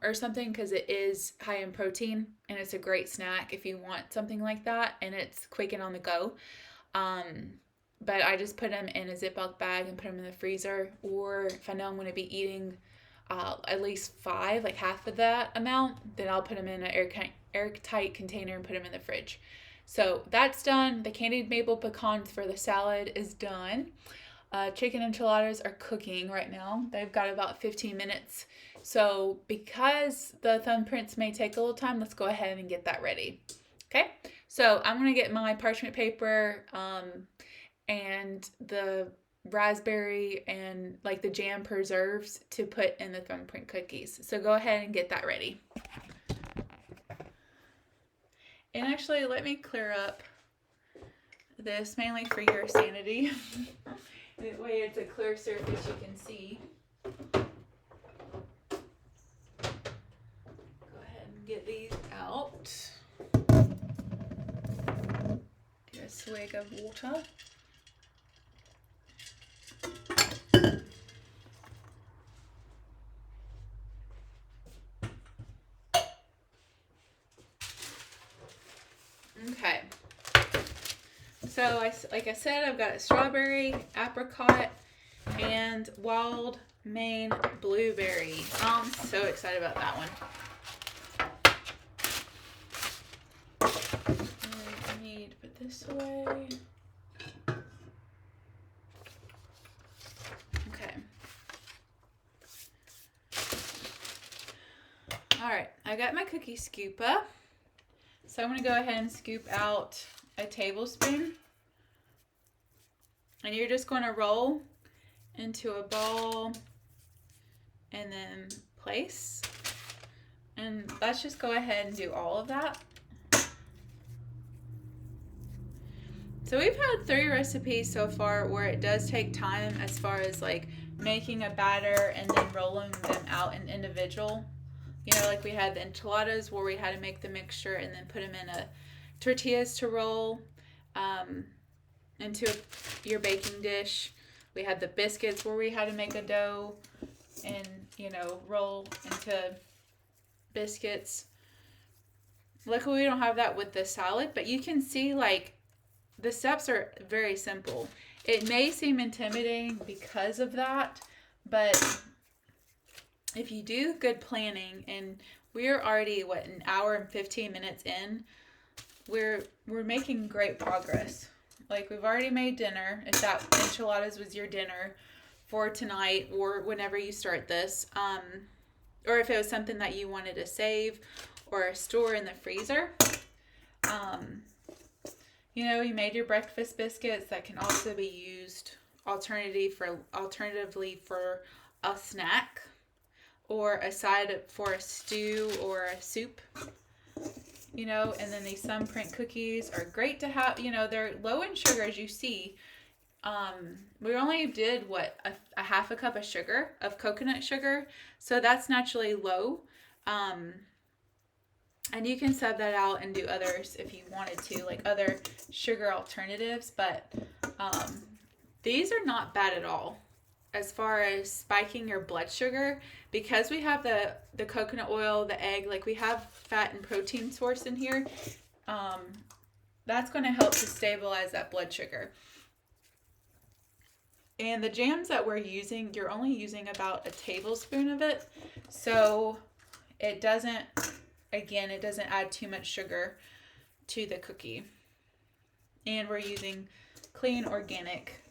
or something, because it is high in protein and it's a great snack if you want something like that and it's quick and on the go. But I just put them in a Ziploc bag and put them in the freezer. Or if I know I'm going to be eating at least 5, like half of that amount, then I'll put them in an airtight container and put them in the fridge. So that's done. The candied maple pecans for the salad is done. Chicken enchiladas are cooking right now. They've got about 15 minutes. So because the thumbprints may take a little time, let's go ahead and get that ready. Okay, so I'm going to get my parchment paper and the raspberry and like the jam preserves to put in the thumbprint cookies. So go ahead and get that ready. And actually, let me clear up this mainly for your sanity. That way it's a clear surface you can see. Go ahead and get these out. Do a swig of water. Okay. So, like I said, I've got a strawberry, apricot, and wild Maine blueberry. I'm so excited about that one. I need to put this away. Okay. All right, I got my cookie scooper. So I'm going to go ahead and scoop out a tablespoon. And you're just going to roll into a ball and then place. And let's just go ahead and do all of that. So we've had 3 recipes so far where it does take time as far as like making a batter and then rolling them out in individual. You know, like we had the enchiladas where we had to make the mixture and then put them in a tortillas to roll into your baking dish. We had the biscuits where we had to make a dough and, you know, roll into biscuits. Luckily, we don't have that with the salad, but you can see, like, the steps are very simple. It may seem intimidating because of that, but if you do good planning, and we're already, an hour and 15 minutes in, we're making great progress. Like, we've already made dinner. If that enchiladas was your dinner for tonight or whenever you start this, or if it was something that you wanted to save or store in the freezer, you know, you made your breakfast biscuits that can also be used alternatively for a snack or a side for a stew or a soup. You know, and then these thumbprint cookies are great to have. You know, they're low in sugar, as you see. We only did, a half a cup of sugar, of coconut sugar. So that's naturally low. And you can sub that out and do others if you wanted to, like other sugar alternatives. But these are not bad at all as far as spiking your blood sugar, because we have the coconut oil, the egg, like we have fat and protein source in here. That's going to help to stabilize that blood sugar. And the jams that we're using, you're only using about a tablespoon of it. So it doesn't add too much sugar to the cookie. And we're using clean organic.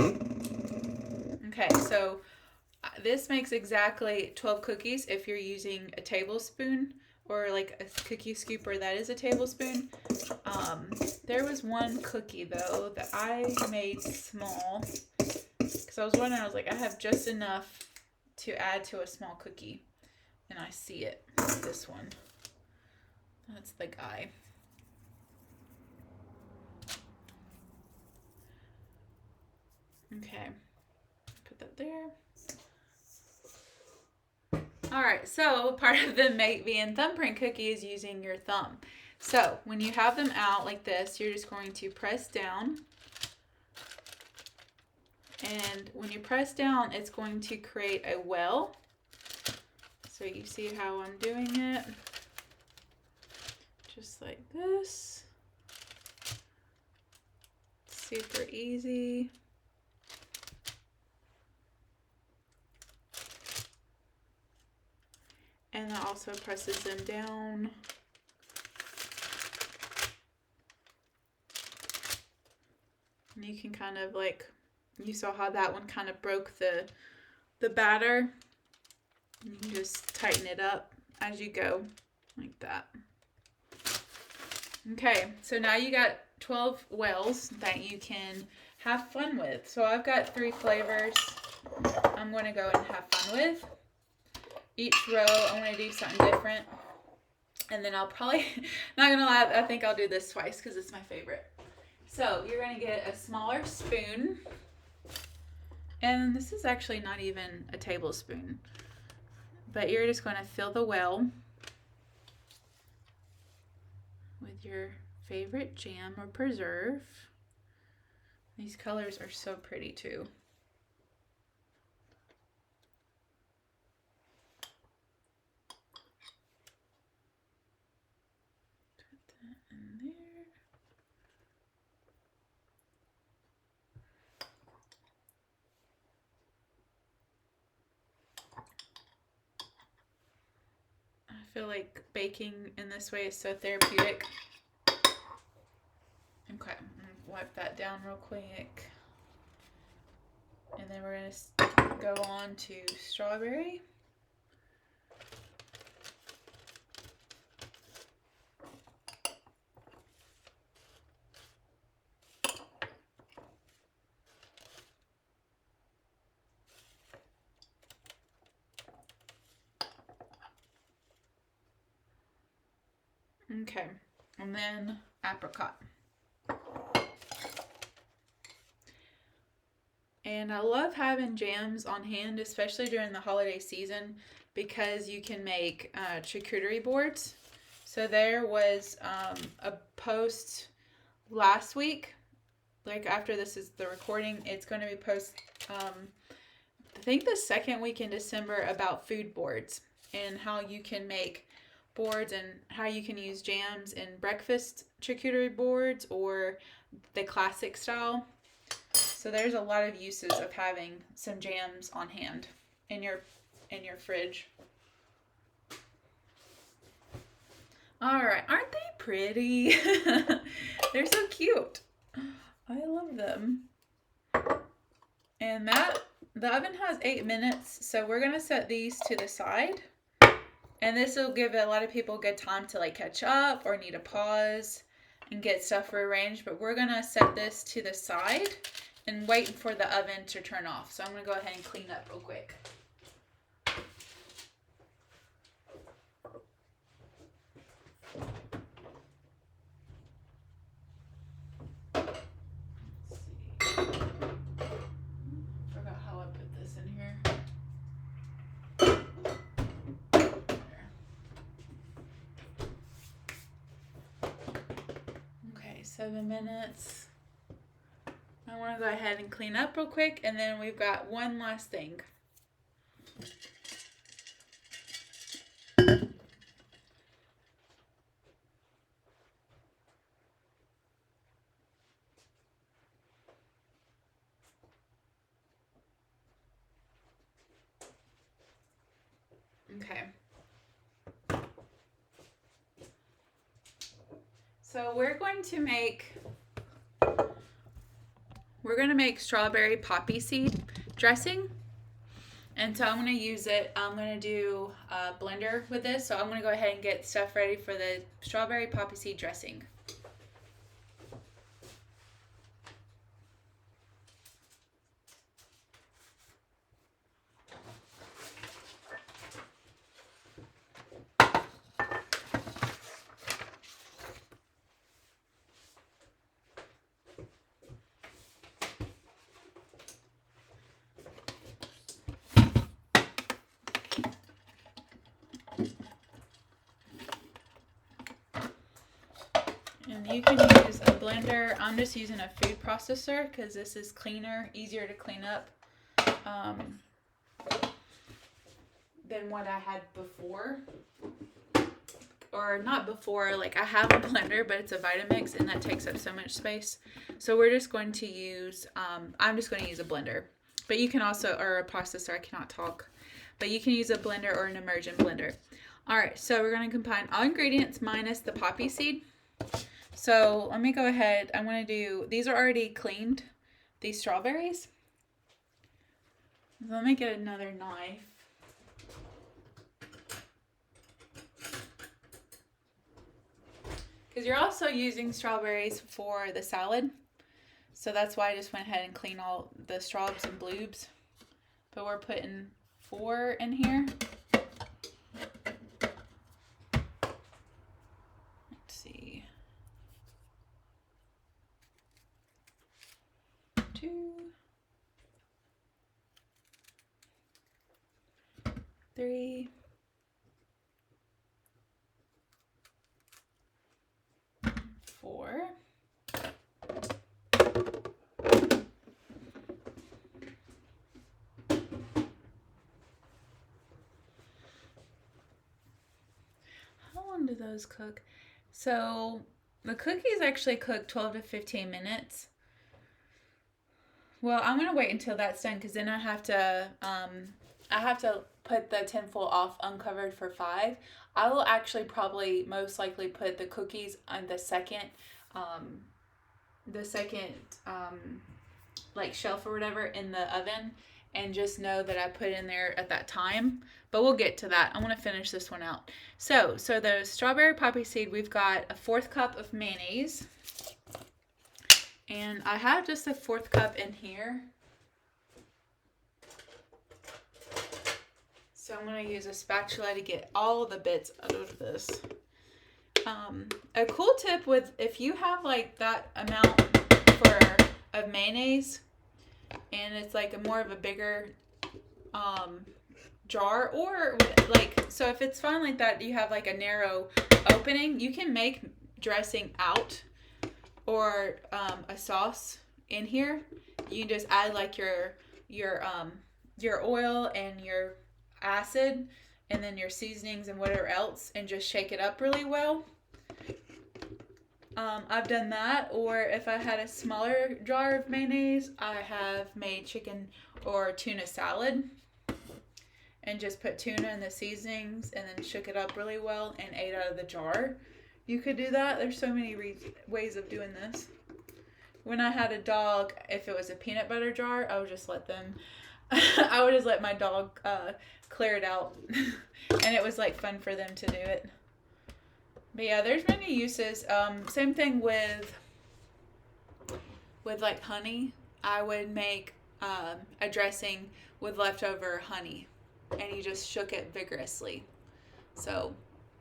Okay, so this makes exactly 12 cookies if you're using a tablespoon or like a cookie scooper that is a tablespoon. There was one cookie though that I made small because I was wondering, I was like, I have just enough to add to a small cookie. And I see it, this one. That's the guy. Okay, put that there. All right, so part of the being thumbprint cookie is using your thumb. So when you have them out like this, you're just going to press down. And when you press down, it's going to create a well. So you see how I'm doing it. Just like this. Super easy. And that also presses them down. And you can kind of like, you saw how that one kind of broke the batter. You can just tighten it up as you go, like that. Okay, so now you got 12 wells that you can have fun with. So I've got 3 flavors I'm going to go and have fun with. Each row I'm going to do something different. And then I'll probably, not going to lie, I think I'll do this twice because it's my favorite. So you're going to get a smaller spoon. And this is actually not even a tablespoon. But you're just going to fill the well with your favorite jam or preserve. These colors are so pretty too. Put that in there. I feel like baking in this way is so therapeutic. Okay, I'm gonna wipe that down real quick. And then we're gonna go on to strawberry. Okay, and then apricot. And I love having jams on hand, especially during the holiday season, because you can make charcuterie boards. So there was a post last week, like after this is the recording, it's going to be I think the second week in December, about food boards and how you can make boards and how you can use jams in breakfast charcuterie boards or the classic style. So there's a lot of uses of having some jams on hand in your fridge. All right, aren't they pretty? They're so cute. I love them. And the oven has 8 minutes, so we're gonna set these to the side. And this will give a lot of people good time to like catch up or need a pause and get stuff rearranged. But we're gonna set this to the side and wait for the oven to turn off. So I'm gonna go ahead and clean up real quick. Forgot how I put this in here. Okay, 7 minutes. I want to go ahead and clean up real quick, and then we've got one last thing. Okay. So we're going to make strawberry poppy seed dressing. And so I'm going to use it. I'm going to do a blender with this. So I'm going to go ahead and get stuff ready for the strawberry poppy seed dressing. And you can use a blender. I'm just using a food processor because this is cleaner, easier to clean up than what I had before. Or not before, like I have a blender, but it's a Vitamix and that takes up so much space. So we're just going to use, I'm just going to use a blender. But you can also, or a processor, I cannot talk. But you can use a blender or an immersion blender. Alright, so we're going to combine all ingredients minus the poppy seed. So let me go ahead. I'm going to do, these are already cleaned, these strawberries. So let me get another knife. Because you're also using strawberries for the salad. So So that's why I just went ahead and cleaned all the straws and bloobs. But we're putting 4 in here. Let's see. 2, 3, 4. How long do those cook? So the cookies actually cook 12 to 15 minutes. Well, I'm gonna wait until that's done because then I have to put the tinfoil off uncovered for 5. I will actually probably most likely put the cookies on the second like shelf or whatever in the oven, and just know that I put in there at that time. But we'll get to that. I want to finish this one out. So the strawberry poppy seed, we've got a 1/4 cup of mayonnaise. And I have just a 1/4 cup in here. So I'm going to use a spatula to get all the bits out of this. A cool tip with, if you have like that amount of mayonnaise and it's like a more of a bigger jar, or like, so if it's fine like that, you have like a narrow opening, you can make dressing out or a sauce in here. You can just add like your oil and your acid and then your seasonings and whatever else, and just shake it up really well. I've done that, or if I had a smaller jar of mayonnaise, I have made chicken or tuna salad and just put tuna in the seasonings and then shook it up really well and ate out of the jar. You could do that. There's so many ways of doing this. When I had a dog, if it was a peanut butter jar, I would just let my dog clear it out. And it was like fun for them to do it. But yeah, there's many uses. Same thing with like honey. I would make a dressing with leftover honey, and you just shook it vigorously. So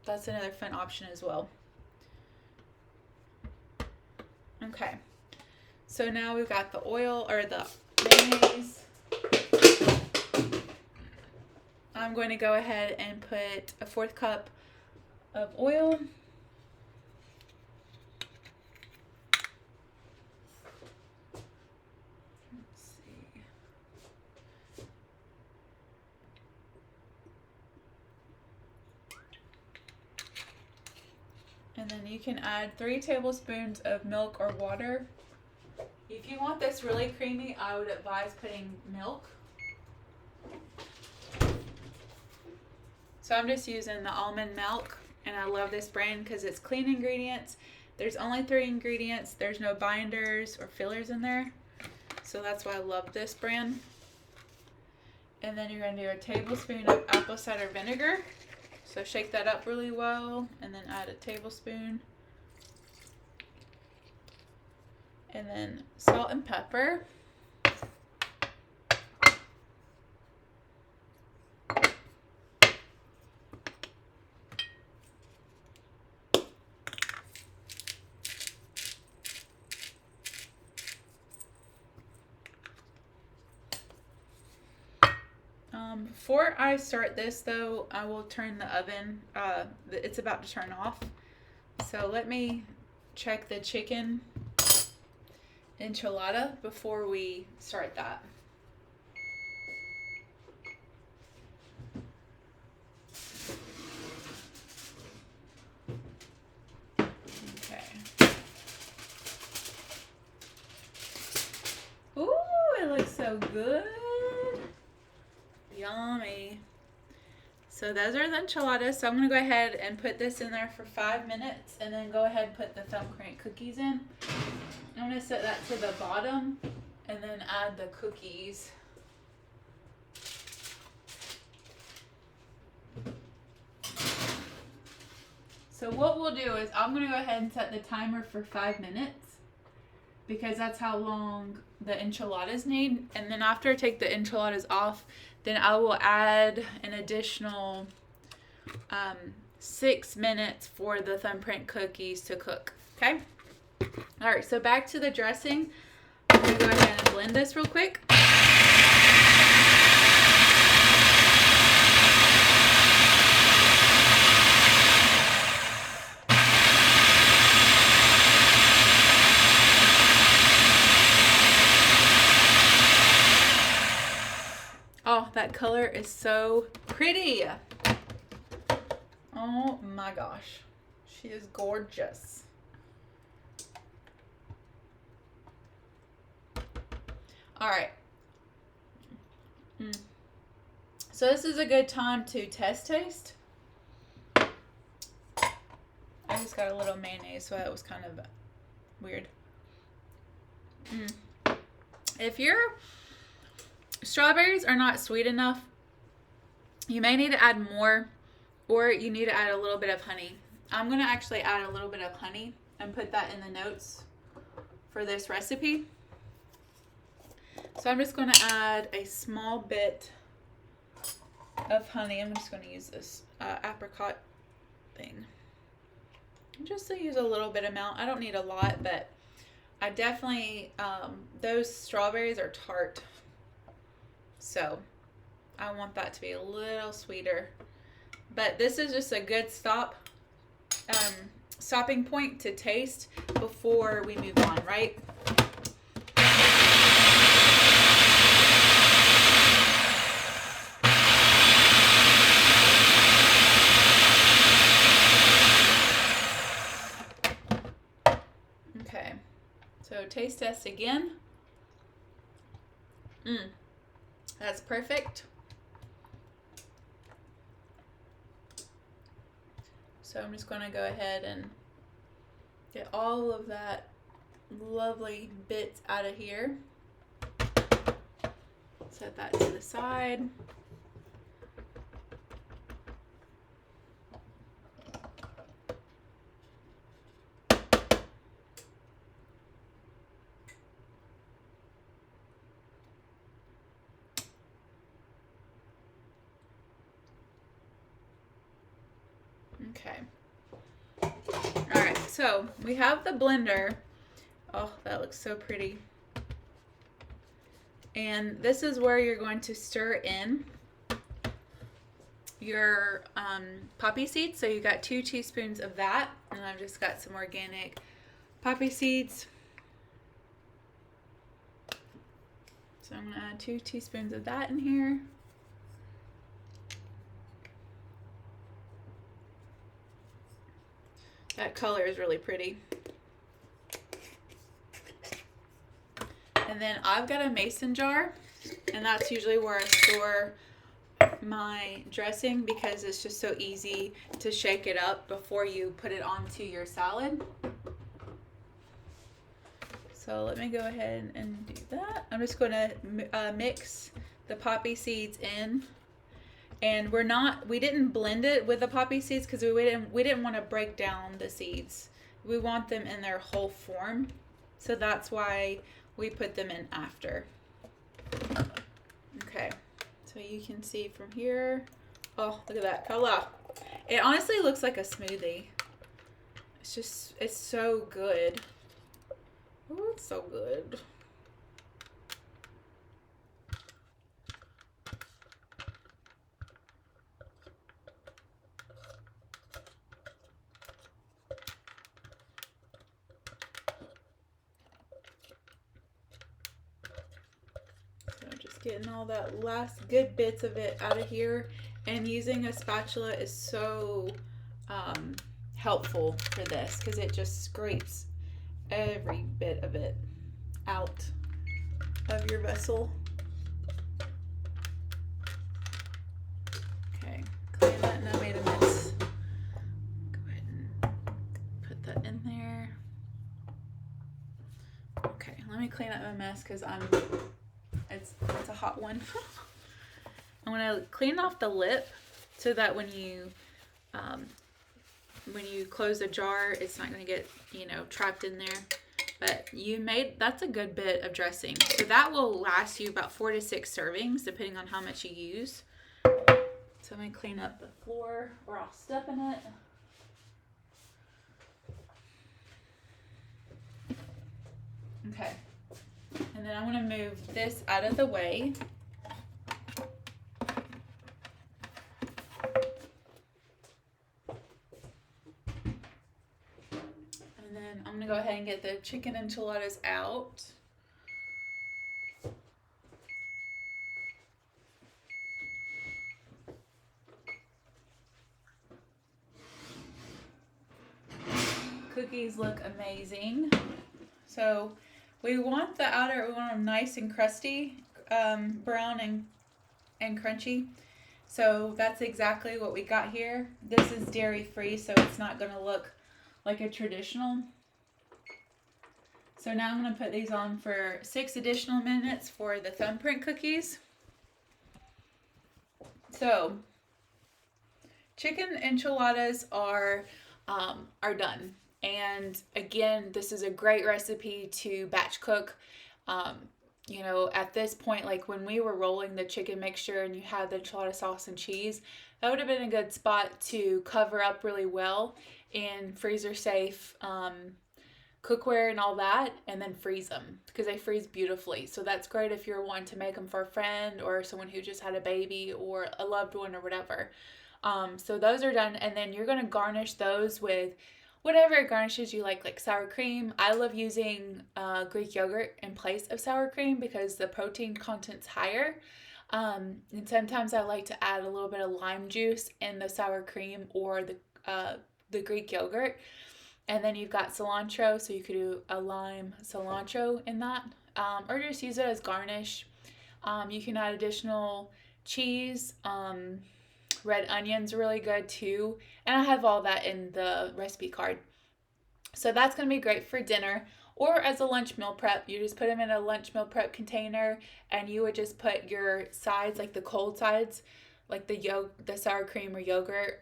that's another fun option as well. Okay, so now we've got the oil or the mayonnaise. I'm going to go ahead and put a 1/4 cup of oil. Let's see. And then you can add 3 tablespoons of milk or water. If you want this really creamy, I would advise putting milk. So I'm just using the almond milk, and I love this brand because it's clean ingredients. There's only 3 ingredients. There's no binders or fillers in there. So that's why I love this brand. And then you're going to do a tablespoon of apple cider vinegar. So shake that up really well, and then add a tablespoon. And then salt and pepper. Before I start this though, I will turn the oven, it's about to turn off. So let me check the chicken enchilada before we start that. Okay. Ooh, it looks so good. Yummy. So those are the enchiladas. So I'm going to go ahead and put this in there for 5 minutes, and then go ahead and put the thumbprint cookies in. I'm going to set that to the bottom and then add the cookies. So what we'll do is I'm going to go ahead and set the timer for 5 minutes. because that's how long the enchiladas need. And then after I take the enchiladas off, then I will add an additional 6 minutes for the thumbprint cookies to cook. Okay? All right, so back to the dressing. I'm going to go ahead and blend this real quick. Oh, that color is so pretty. Oh my gosh. She is gorgeous. All right. So this is a good time to taste. I just got a little mayonnaise, so that was kind of weird. If your strawberries are not sweet enough, you may need to add more, or you need to add a little bit of honey. I'm going to actually add a little bit of honey and put that in the notes for this recipe. So I'm just going to add a small bit of honey. I'm just going to use this apricot thing. Just to use a little bit amount. I don't need a lot, but I definitely, those strawberries are tart. So I want that to be a little sweeter. But this is just a good stopping point to taste before we move on, right? Okay, so taste test again. That's perfect. So I'm just going to go ahead and get all of that lovely bits out of here. Set that to the side. Okay. All right, so we have the blender. Oh, that looks so pretty. And this is where you're going to stir in your poppy seeds. So you got 2 teaspoons of that, and I've just got some organic poppy seeds. So I'm gonna add 2 teaspoons of that in here. That color is really pretty. And then I've got a mason jar, and that's usually where I store my dressing because it's just so easy to shake it up before you put it onto your salad. So let me go ahead and do that. I'm just going to mix the poppy seeds in. And we didn't blend it with the poppy seeds because we didn't want to break down the seeds. We want them in their whole form. So that's why we put them in after. Okay, so you can see from here. Oh, look at that color. It honestly looks like a smoothie. It's so good. Oh, it's so good. Getting all that last good bits of it out of here, and using a spatula is so helpful for this because it just scrapes every bit of it out of your vessel. Okay, clean that, and I made a mess. Go ahead and put that in there. Okay, let me clean up my mess because it's a hot one. I'm gonna clean off the lip so that when you close the jar, it's not gonna get trapped in there. But that's a good bit of dressing. So that will last you about 4 to 6 servings, depending on how much you use. So I'm going to clean up the floor or I'll step in it. Okay. And then I'm going to move this out of the way. And then I'm going to go ahead and get the chicken enchiladas out. Cookies look amazing. So we want them nice and crusty, brown and crunchy. So that's exactly what we got here. This is dairy free, so it's not going to look like a traditional. So now I'm going to put these on for 6 additional minutes for the thumbprint cookies. So chicken enchiladas are done. And again, this is a great recipe to batch cook. You know, at this point, like when we were rolling the chicken mixture and you had the enchilada sauce and cheese, that would have been a good spot to cover up really well in freezer safe cookware and all that, and then freeze them because they freeze beautifully. So that's great if you're wanting to make them for a friend or someone who just had a baby or a loved one or whatever. So those are done, and then you're going to garnish those with whatever garnishes you like sour cream. I love using Greek yogurt in place of sour cream because the protein content's higher. And sometimes I like to add a little bit of lime juice in the sour cream or the Greek yogurt. And then you've got cilantro, so you could do a lime cilantro in that, or just use it as garnish. You can add additional cheese. Red onions are really good too. And I have all that in the recipe card. So that's going to be great for dinner or as a lunch meal prep. You just put them in a lunch meal prep container and you would just put your sides, like the cold sides, like the sour cream or yogurt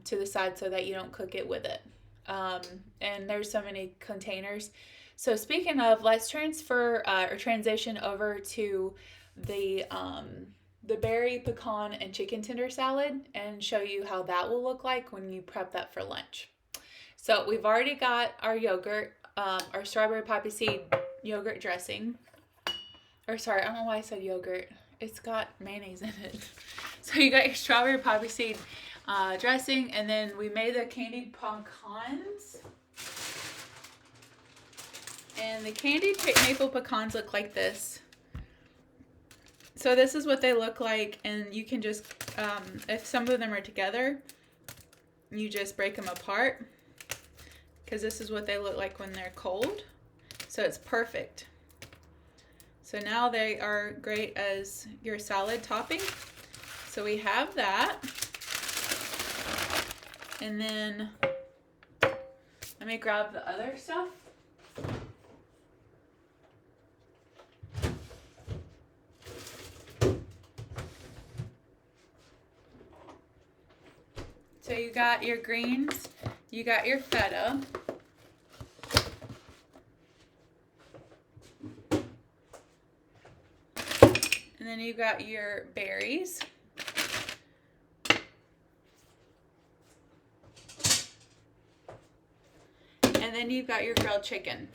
to the side so that you don't cook it with it. And there's so many containers. So speaking of, let's transfer or transition over to the berry, pecan, and chicken tender salad and show you how that will look like when you prep that for lunch. So we've already got our yogurt, our strawberry poppy seed yogurt dressing. Or sorry, I don't know why I said yogurt. It's got mayonnaise in it. So you got your strawberry poppy seed dressing, and then we made the candied pecans. And the candied maple pecans look like this. So this is what they look like, and you can just, if some of them are together, you just break them apart, because this is what they look like when they're cold. So it's perfect. So now they are great as your salad topping. So we have that. And then let me grab the other stuff. So you got your greens, you got your feta, and then you got your berries, and then you've got your grilled chicken.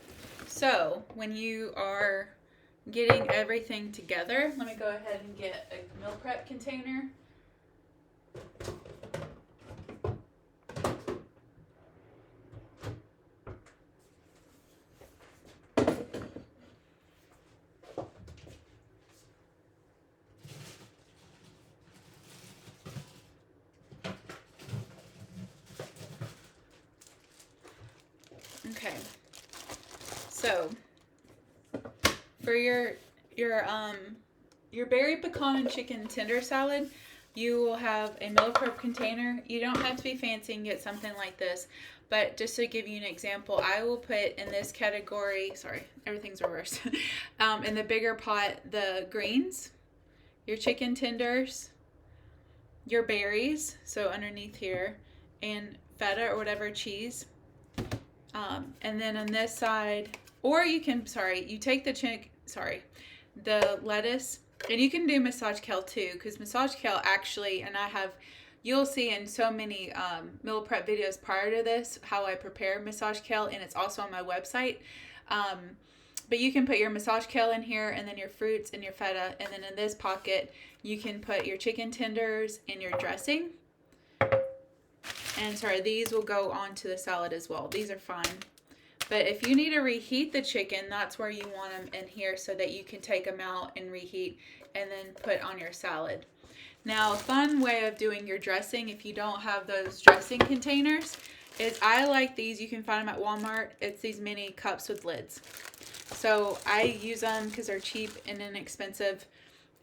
So when you are getting everything together, let me go ahead and get a meal prep container. Okay, so for your berry pecan and chicken tender salad, you will have a meal prep container. You don't have to be fancy and get something like this, but just to give you an example, I will put in this category, sorry, everything's reversed, in the bigger pot, the greens, your chicken tenders, your berries, so underneath here, and feta or whatever cheese. And then on this side, Or you can, you take the lettuce, and you can do massage kale too, because massage kale actually, and you'll see in so many meal prep videos prior to this how I prepare massage kale, and it's also on my website. But you can put your massage kale in here, and then your fruits and your feta, and then in this pocket you can put your chicken tenders and your dressing. And these will go onto the salad as well. These are fine. But if you need to reheat the chicken, that's where you want them in here so that you can take them out and reheat and then put on your salad. Now, a fun way of doing your dressing, if you don't have those dressing containers, is I like these. You can find them at Walmart. It's these mini cups with lids. So I use them because they're cheap and inexpensive.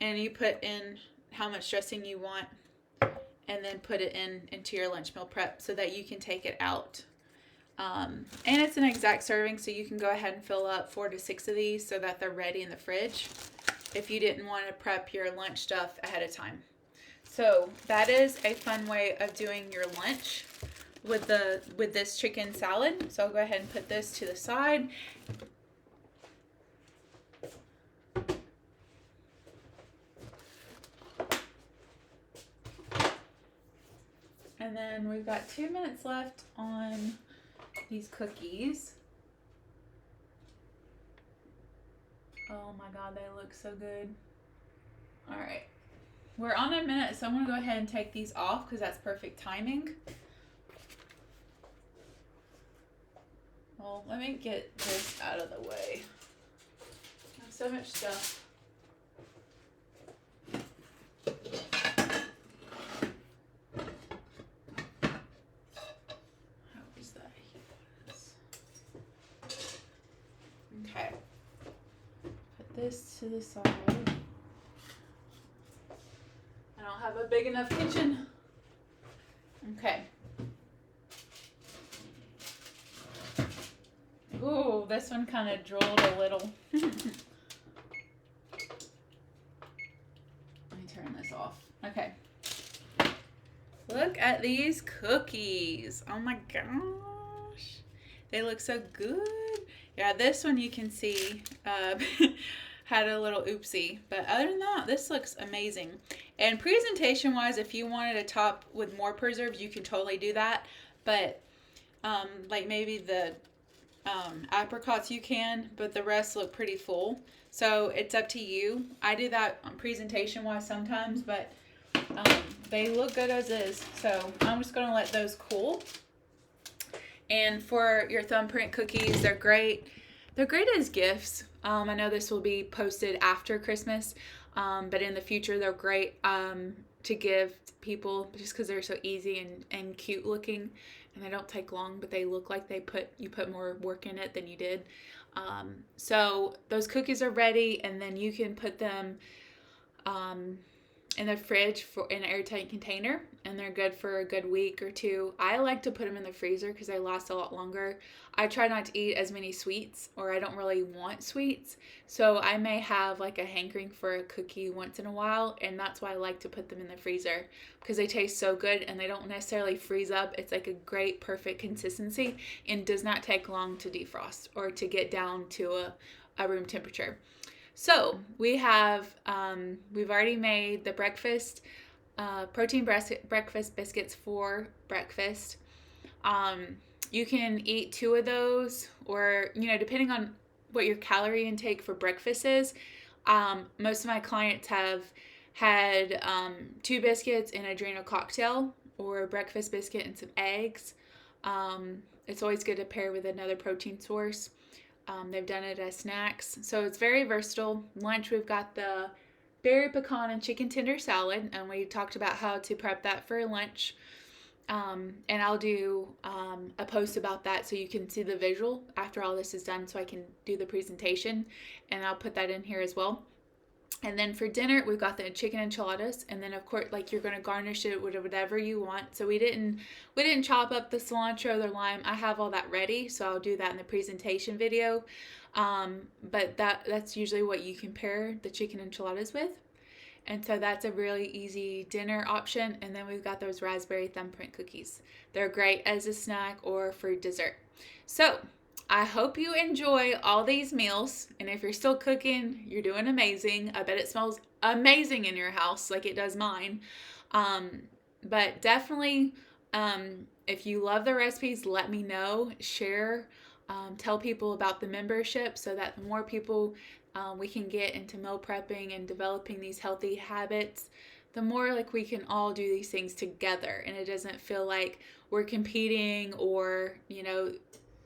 And you put in how much dressing you want and then put it into your lunch meal prep so that you can take it out. And it's an exact serving, so you can go ahead and fill up 4 to 6 of these so that they're ready in the fridge if you didn't want to prep your lunch stuff ahead of time. So that is a fun way of doing your lunch with this chicken salad. So I'll go ahead and put this to the side. And then we've got 2 minutes left on these cookies. Oh my God, they look so good. All right, we're on a minute, so I'm gonna go ahead and take these off because that's perfect timing. Well, let me get this out of the way. I have so much stuff. Okay, put this to the side. I don't have a big enough kitchen. Okay. Ooh, this one kind of drooled a little. Let me turn this off. Okay. Look at these cookies. Oh my gosh. They look so good. Yeah, this one you can see had a little oopsie. But other than that, this looks amazing. And presentation-wise, if you wanted a top with more preserves, you can totally do that. But like maybe the apricots you can, but the rest look pretty full. So it's up to you. I do that presentation-wise sometimes, but they look good as is. So I'm just going to let those cool. And for your thumbprint cookies, they're great. They're great as gifts. I know this will be posted after Christmas, but in the future, they're great to give people just because they're so easy and cute looking, and they don't take long, but they look like you put more work in it than you did. So those cookies are ready, and then you can put them in the fridge in an airtight container, and they're good for a good week or two. I like to put them in the freezer because they last a lot longer. I try not to eat as many sweets, or I don't really want sweets, so I may have like a hankering for a cookie once in a while, and that's why I like to put them in the freezer because they taste so good and they don't necessarily freeze up. It's like a great perfect consistency and does not take long to defrost or to get down to a room temperature. So we have, we've already made the breakfast, protein breakfast biscuits for breakfast. You can eat 2 of those, or, depending on what your calorie intake for breakfast is. Most of my clients have had 2 biscuits and adrenal cocktail, or a breakfast biscuit and some eggs. It's always good to pair with another protein source. They've done it as snacks. So it's very versatile. Lunch, we've got the berry pecan and chicken tender salad, and we talked about how to prep that for lunch. And I'll do a post about that so you can see the visual after all this is done, so I can do the presentation, and I'll put that in here as well. And then for dinner, we've got the chicken enchiladas, and then of course, like, you're going to garnish it with whatever you want. So we didn't chop up the cilantro or the lime. I have all that ready, so I'll do that in the presentation video. But that's usually what you can pair the chicken enchiladas with. And so that's a really easy dinner option. And then we've got those raspberry thumbprint cookies. They're great as a snack or for dessert. So I hope you enjoy all these meals. And if you're still cooking, you're doing amazing. I bet it smells amazing in your house like it does mine. Um, but definitely, if you love the recipes, let me know. Share, tell people about the membership so that the more people we can get into meal prepping and developing these healthy habits, the more like we can all do these things together and it doesn't feel like we're competing or,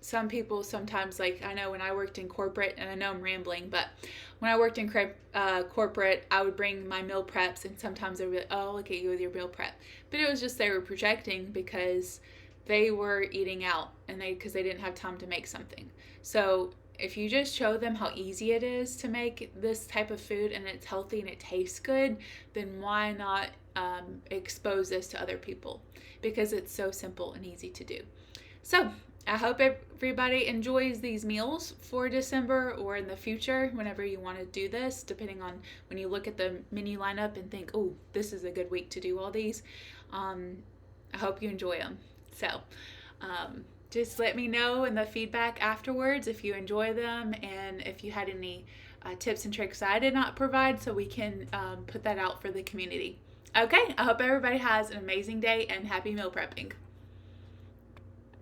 some people sometimes, like I know when I worked in corporate, and I know I'm rambling, but when I worked in corporate, I would bring my meal preps, and sometimes they would be like, oh, look at you with your meal prep. But it was just they were projecting because they were eating out and because they didn't have time to make something. So if you just show them how easy it is to make this type of food and it's healthy and it tastes good, then why not expose this to other people? Because it's so simple and easy to do. So I hope everybody enjoys these meals for December or in the future whenever you want to do this, depending on when you look at the menu lineup and think, oh, this is a good week to do all these. I hope you enjoy them. So just let me know in the feedback afterwards if you enjoy them and if you had any tips and tricks I did not provide so we can put that out for the community. Okay, I hope everybody has an amazing day and happy meal prepping.